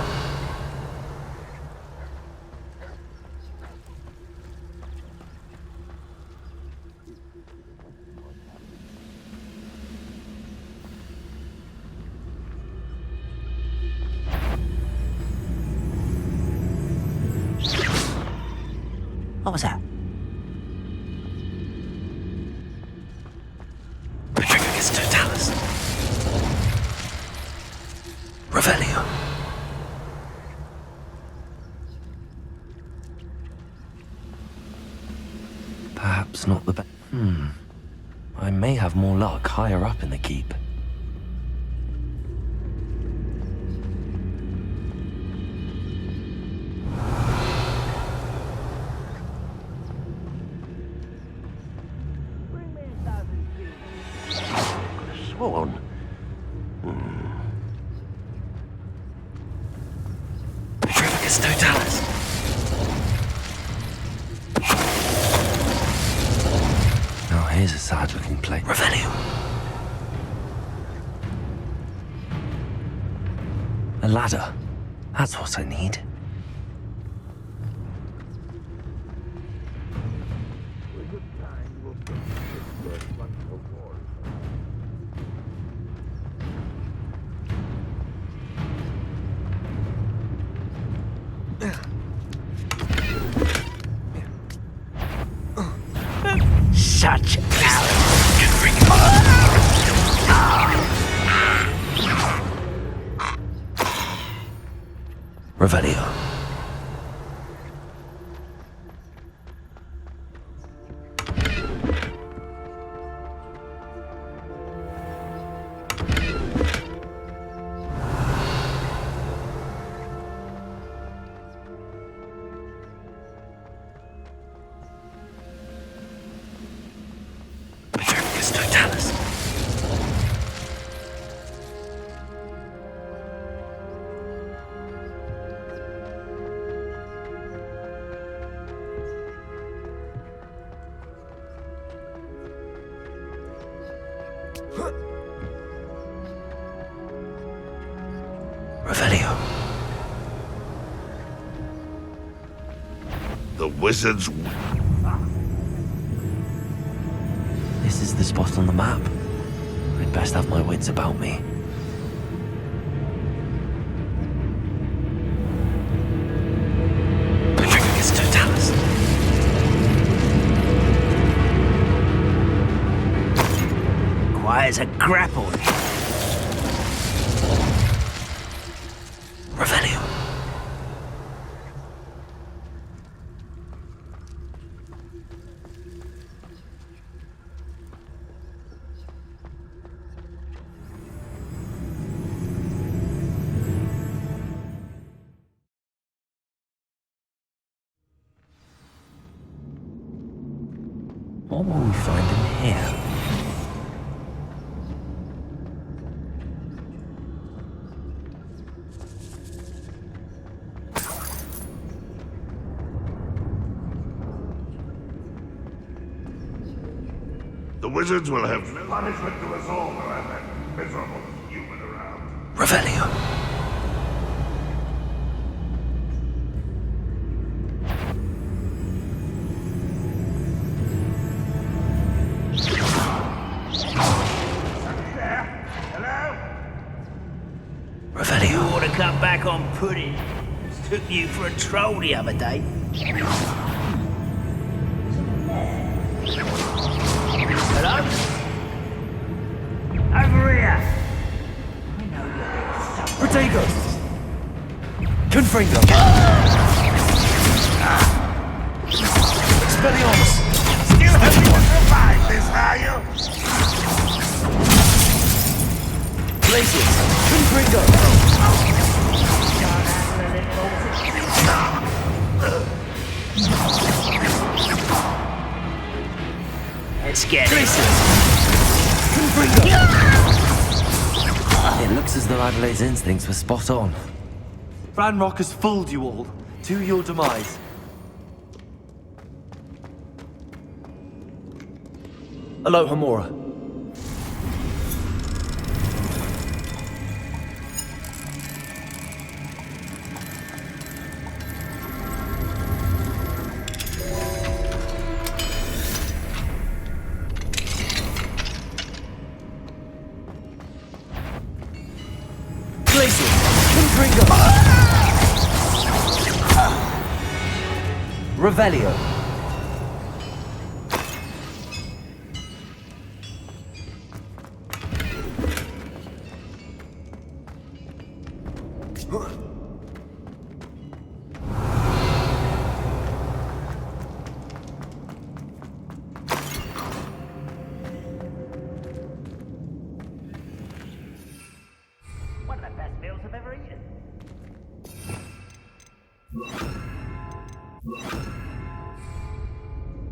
What was that? Petrificus totalis. Revelio. Perhaps not the best. I may have more luck higher up in the keep. Sworn. Petrificus totalis. Now here's a sad-looking place. Revelio. A ladder. That's what I need. Such Revelio. Petrificus totalis. Revelio. The wizard's... This is the spot on the map. I'd best have my wits about me. Patricius Totalis. Quiet as a grapple. Revelio. What will we find in here? The wizards will have punishment to us all to have that miserable human around. Revelio. Revelio. You ought to come back on pudding. Took you for a troll the other day. Hello? Over here! Protego! Confringo! Expelliarmus! Still hoping to survive this, are you? Glacius! Confringo! Let's get It looks as though Adelaide's instincts were spot on. Ranrock has fooled you all to your demise. Aloha Mora. Revelio. One of the best meals I've ever eaten.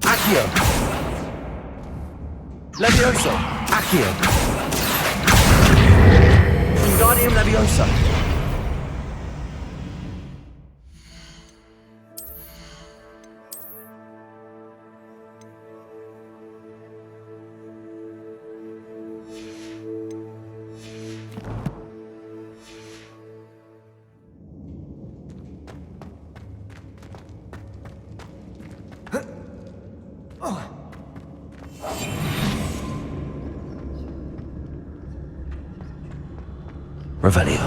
Accio. Levioso. Accio. Wingardium Leviosa. Revelio.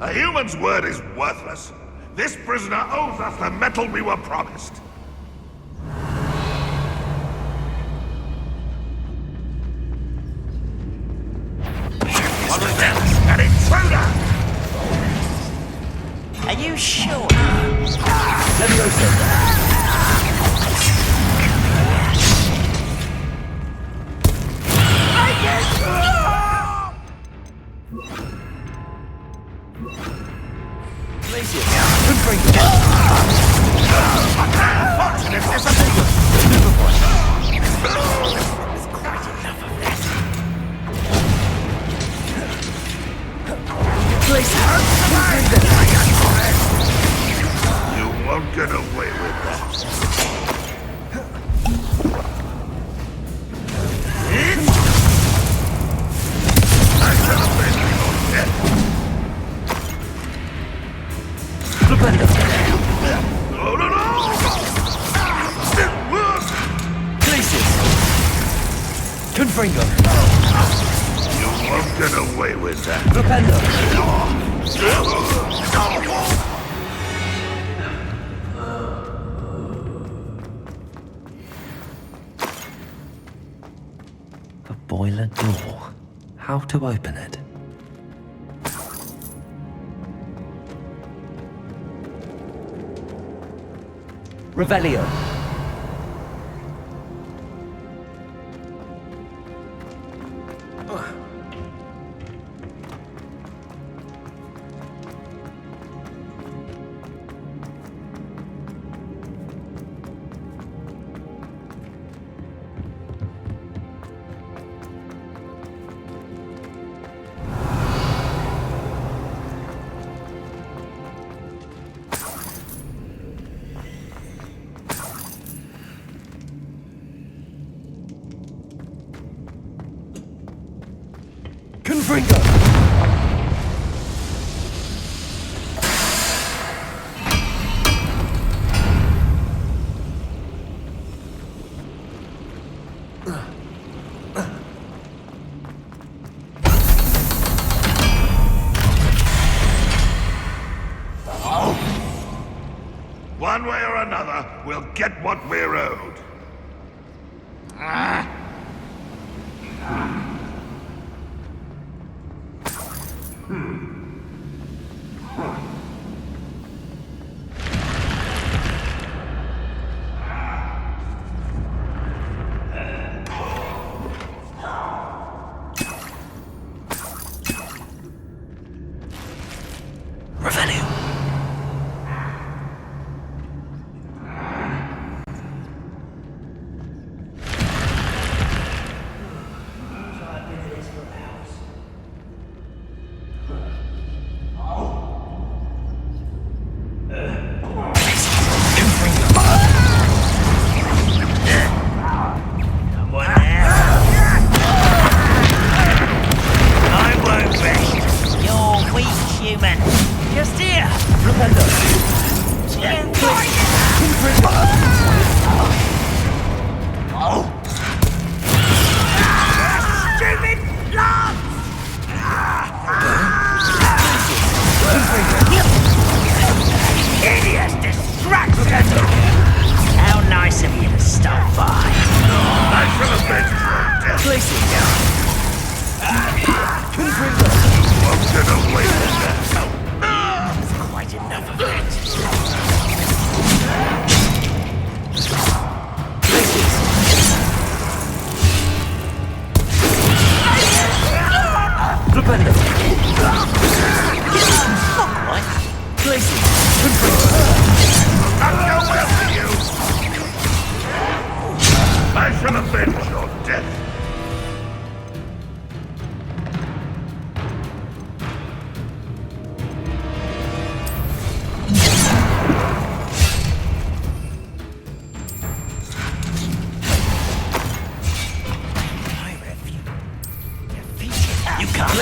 A human's word is worthless. This prisoner owes us the metal we were promised. An intruder! Are you sure? Leviosa. Glacius. Confringo. Unfortunate disappointment. There's quite enough of that. Glacius. You won't get away with that. I shall avenge your death. No, no, no! It worked! Places! Confringo! You won't get away with that. Propendo! The boiler door. How to open it? Revelio. Confringo! One way or another, we'll get what we're owed. Revelio. Hideous distraction! How nice of you to stop by. I shall avenge your death. Places. Confringo. Won't get away with that. That's quite enough of it. Propendo. Not quite. Places. Not go well for you. I shall avenge your death. You can't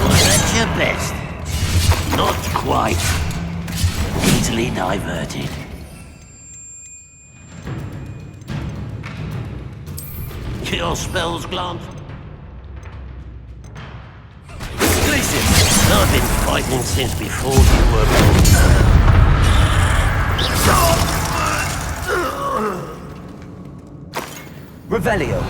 Was that your best? Not quite. Easily diverted. Your spells, Glance? Places. I've been fighting since before you were born. Revelio.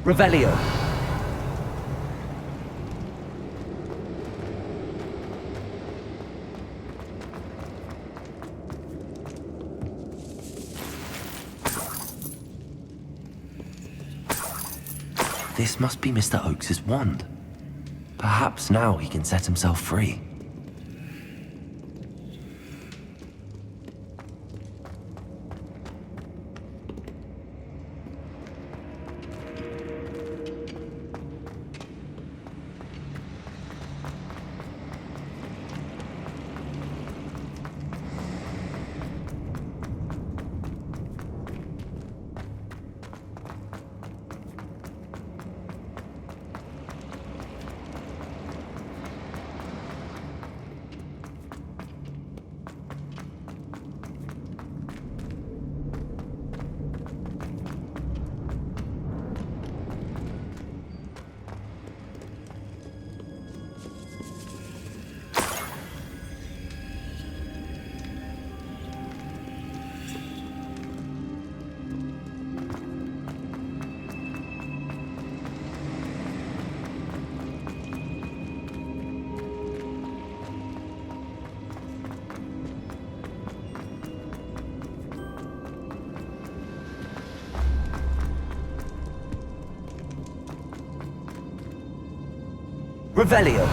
Revelio. This must be Mr. Oakes's wand. Perhaps now he can set himself free. Revelio.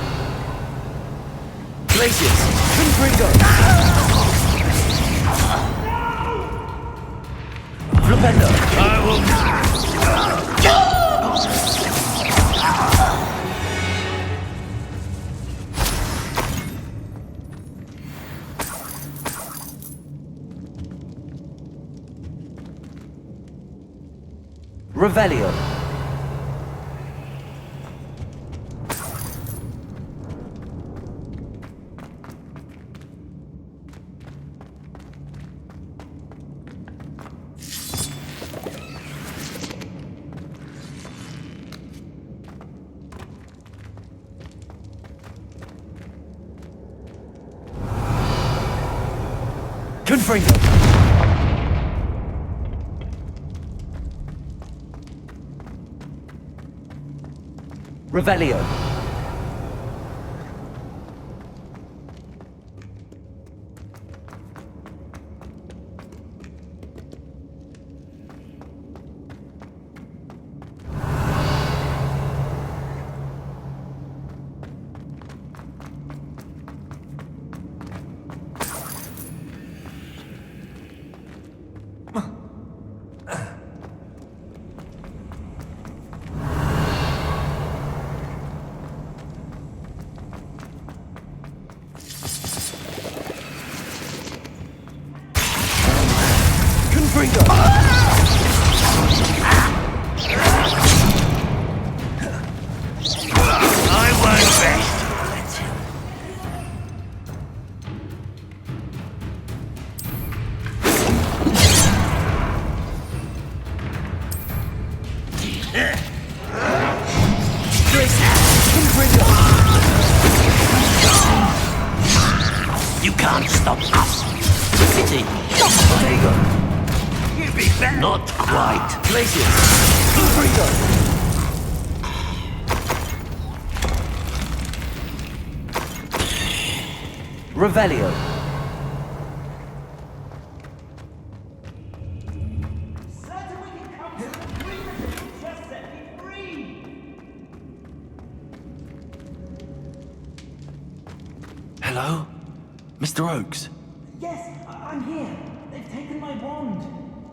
Glacius. Confringo. Flipendo. I will... Revelio. Confringo. Revelio. You can't stop us. City. You'd be better. Not quite. Glacius. Confringo. Revelio. Hello? Mr. Oakes? Yes, I'm here. They've taken my wand.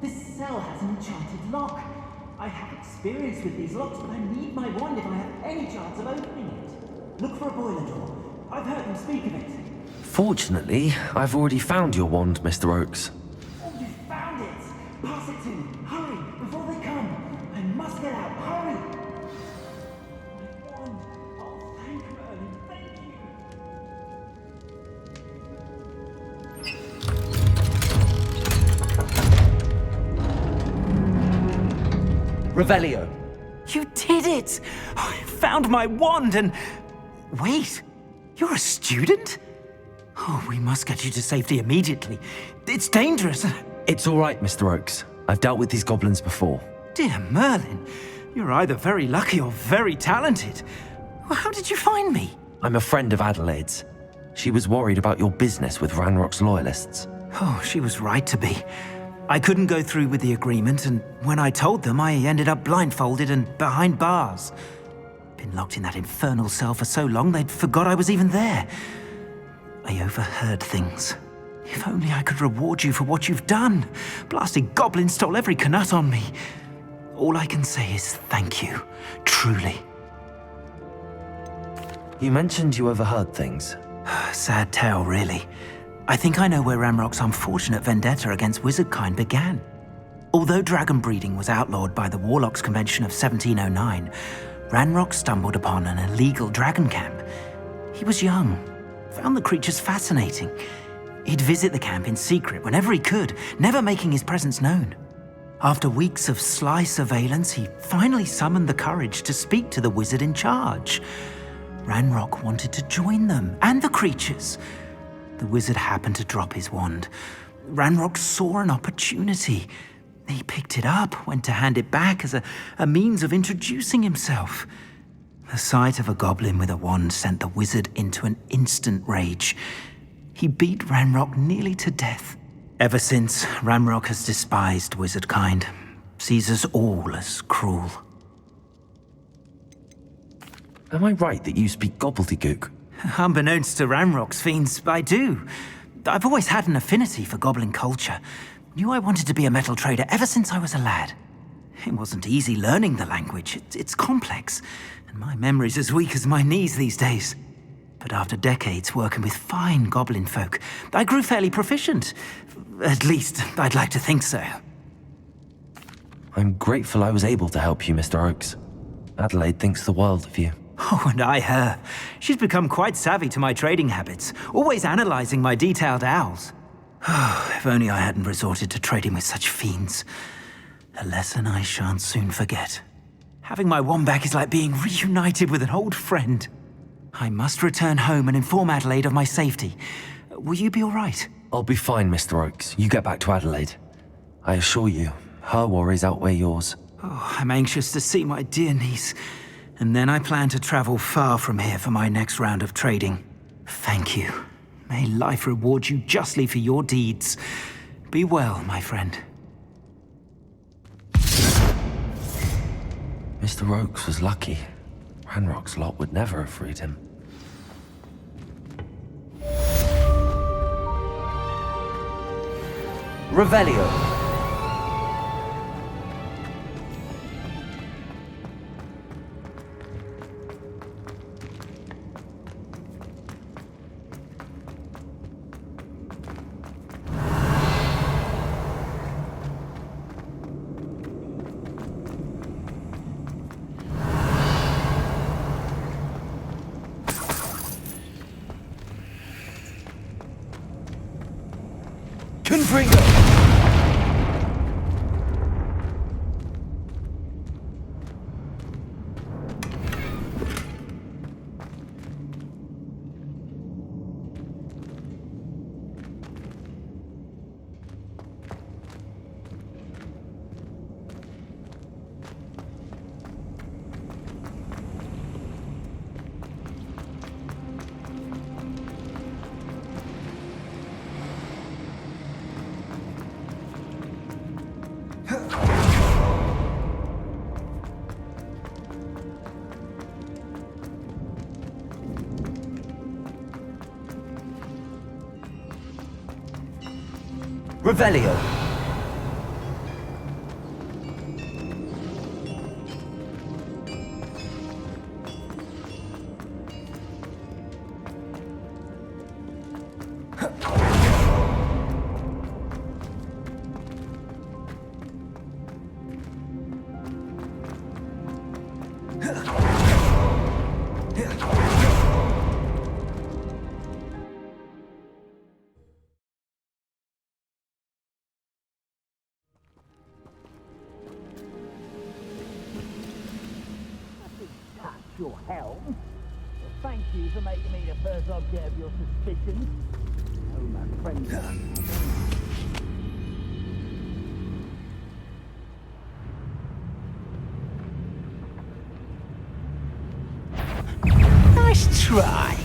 This cell has an enchanted lock. I have experience with these locks, but I need my wand if I have any chance of opening it. Look for a boiler door. I've heard them speak of it. Fortunately, I've already found your wand, Mr. Oakes. Oh, you found it! Pass it to me. Hurry, before they come. I must get out. Hurry! My wand. Oh, thank Merlin. Thank you. Revelio. You did it! I found my wand and... Wait, you're a student? Oh, we must get you to safety immediately. It's dangerous. It's all right, Mr. Oakes. I've dealt with these goblins before. Dear Merlin, You're either very lucky or very talented. Well, how did you find me? I'm a friend of Adelaide's. She was worried about your business with Ranrock's loyalists. Oh, she was right to be. I couldn't go through with the agreement, and when I told them, I ended up blindfolded and behind bars. Been locked in that infernal cell for so long, they'd forgot I was even there. I overheard things. If only I could reward you for what you've done. Blasted goblins stole every Knut on me. All I can say is thank you, truly. You mentioned you overheard things. Sad tale, really. I think I know where Ranrock's unfortunate vendetta against wizardkind began. Although dragon breeding was outlawed by the Warlocks Convention of 1709, Ranrock stumbled upon an illegal dragon camp. He was young, found the creatures fascinating. He'd visit the camp in secret whenever he could, never making his presence known. After weeks of sly surveillance, he finally summoned the courage to speak to the wizard in charge. Ranrock wanted to join them, and the creatures. The wizard happened to drop his wand. Ranrock saw an opportunity. He picked it up, went to hand it back as a means of introducing himself. The sight of a goblin with a wand sent the wizard into an instant rage. He beat Ranrock nearly to death. Ever since, Ranrock has despised wizardkind, sees us all as cruel. Am I right that you speak gobbledygook? Unbeknownst to Ranrock's fiends, I do. I've always had an affinity for goblin culture. Knew I wanted to be a metal trader ever since I was a lad. It wasn't easy learning the language. It's complex, and my memory's as weak as my knees these days. But after decades working with fine goblin folk, I grew fairly proficient. At least, I'd like to think so. I'm grateful I was able to help you, Mr. Oakes. Adelaide thinks the world of you. Oh, and I her. She's become quite savvy to my trading habits, always analyzing my detailed owls. If only I hadn't resorted to trading with such fiends. A lesson I shan't soon forget. Having my wand back is like being reunited with an old friend. I must return home and inform Adelaide of my safety. Will you be all right? I'll be fine, Mr. Oakes. You get back to Adelaide. I assure you, her worries outweigh yours. Oh, I'm anxious to see my dear niece. And then I plan to travel far from here for my next round of trading. Thank you. May life reward you justly for your deeds. Be well, my friend. Mr. Oakes was lucky. Ranrock's lot would never have freed him. Revelio. Revelio. Your helm. Well, thank you for making me the first object of your suspicions. Oh, my friend. Nice try.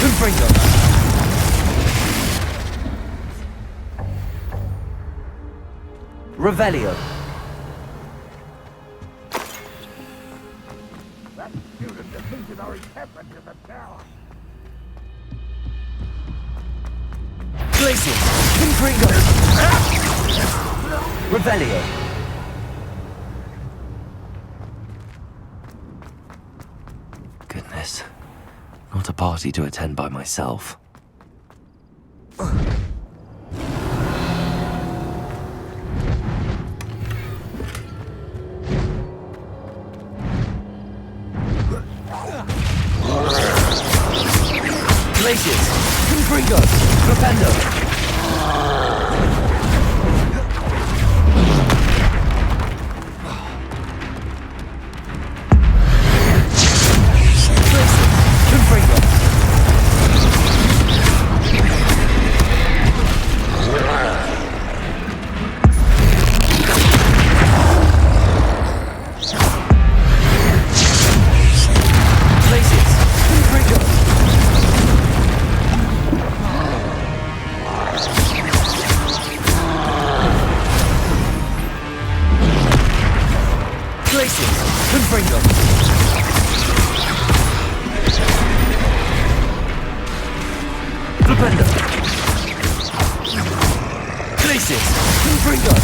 Confringo. Revelio. That student defeated our encampment in the tower. Glacius. Confringo. Revelio. Goodness. Not a party to attend by myself. Glacius! Confringo! Flipendo! Confringo! Flipendo! Glacius! Confringo!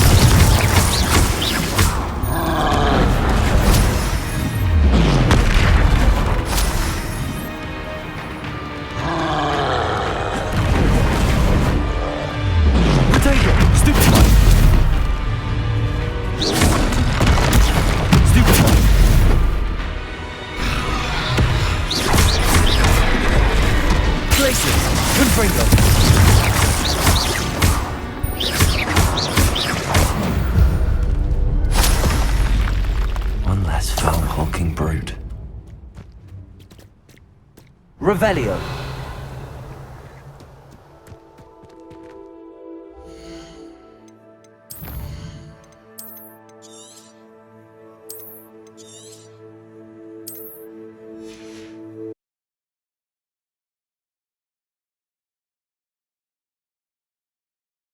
Potato! Stupefy! Confringo! One less foul hulking brute. Revelio!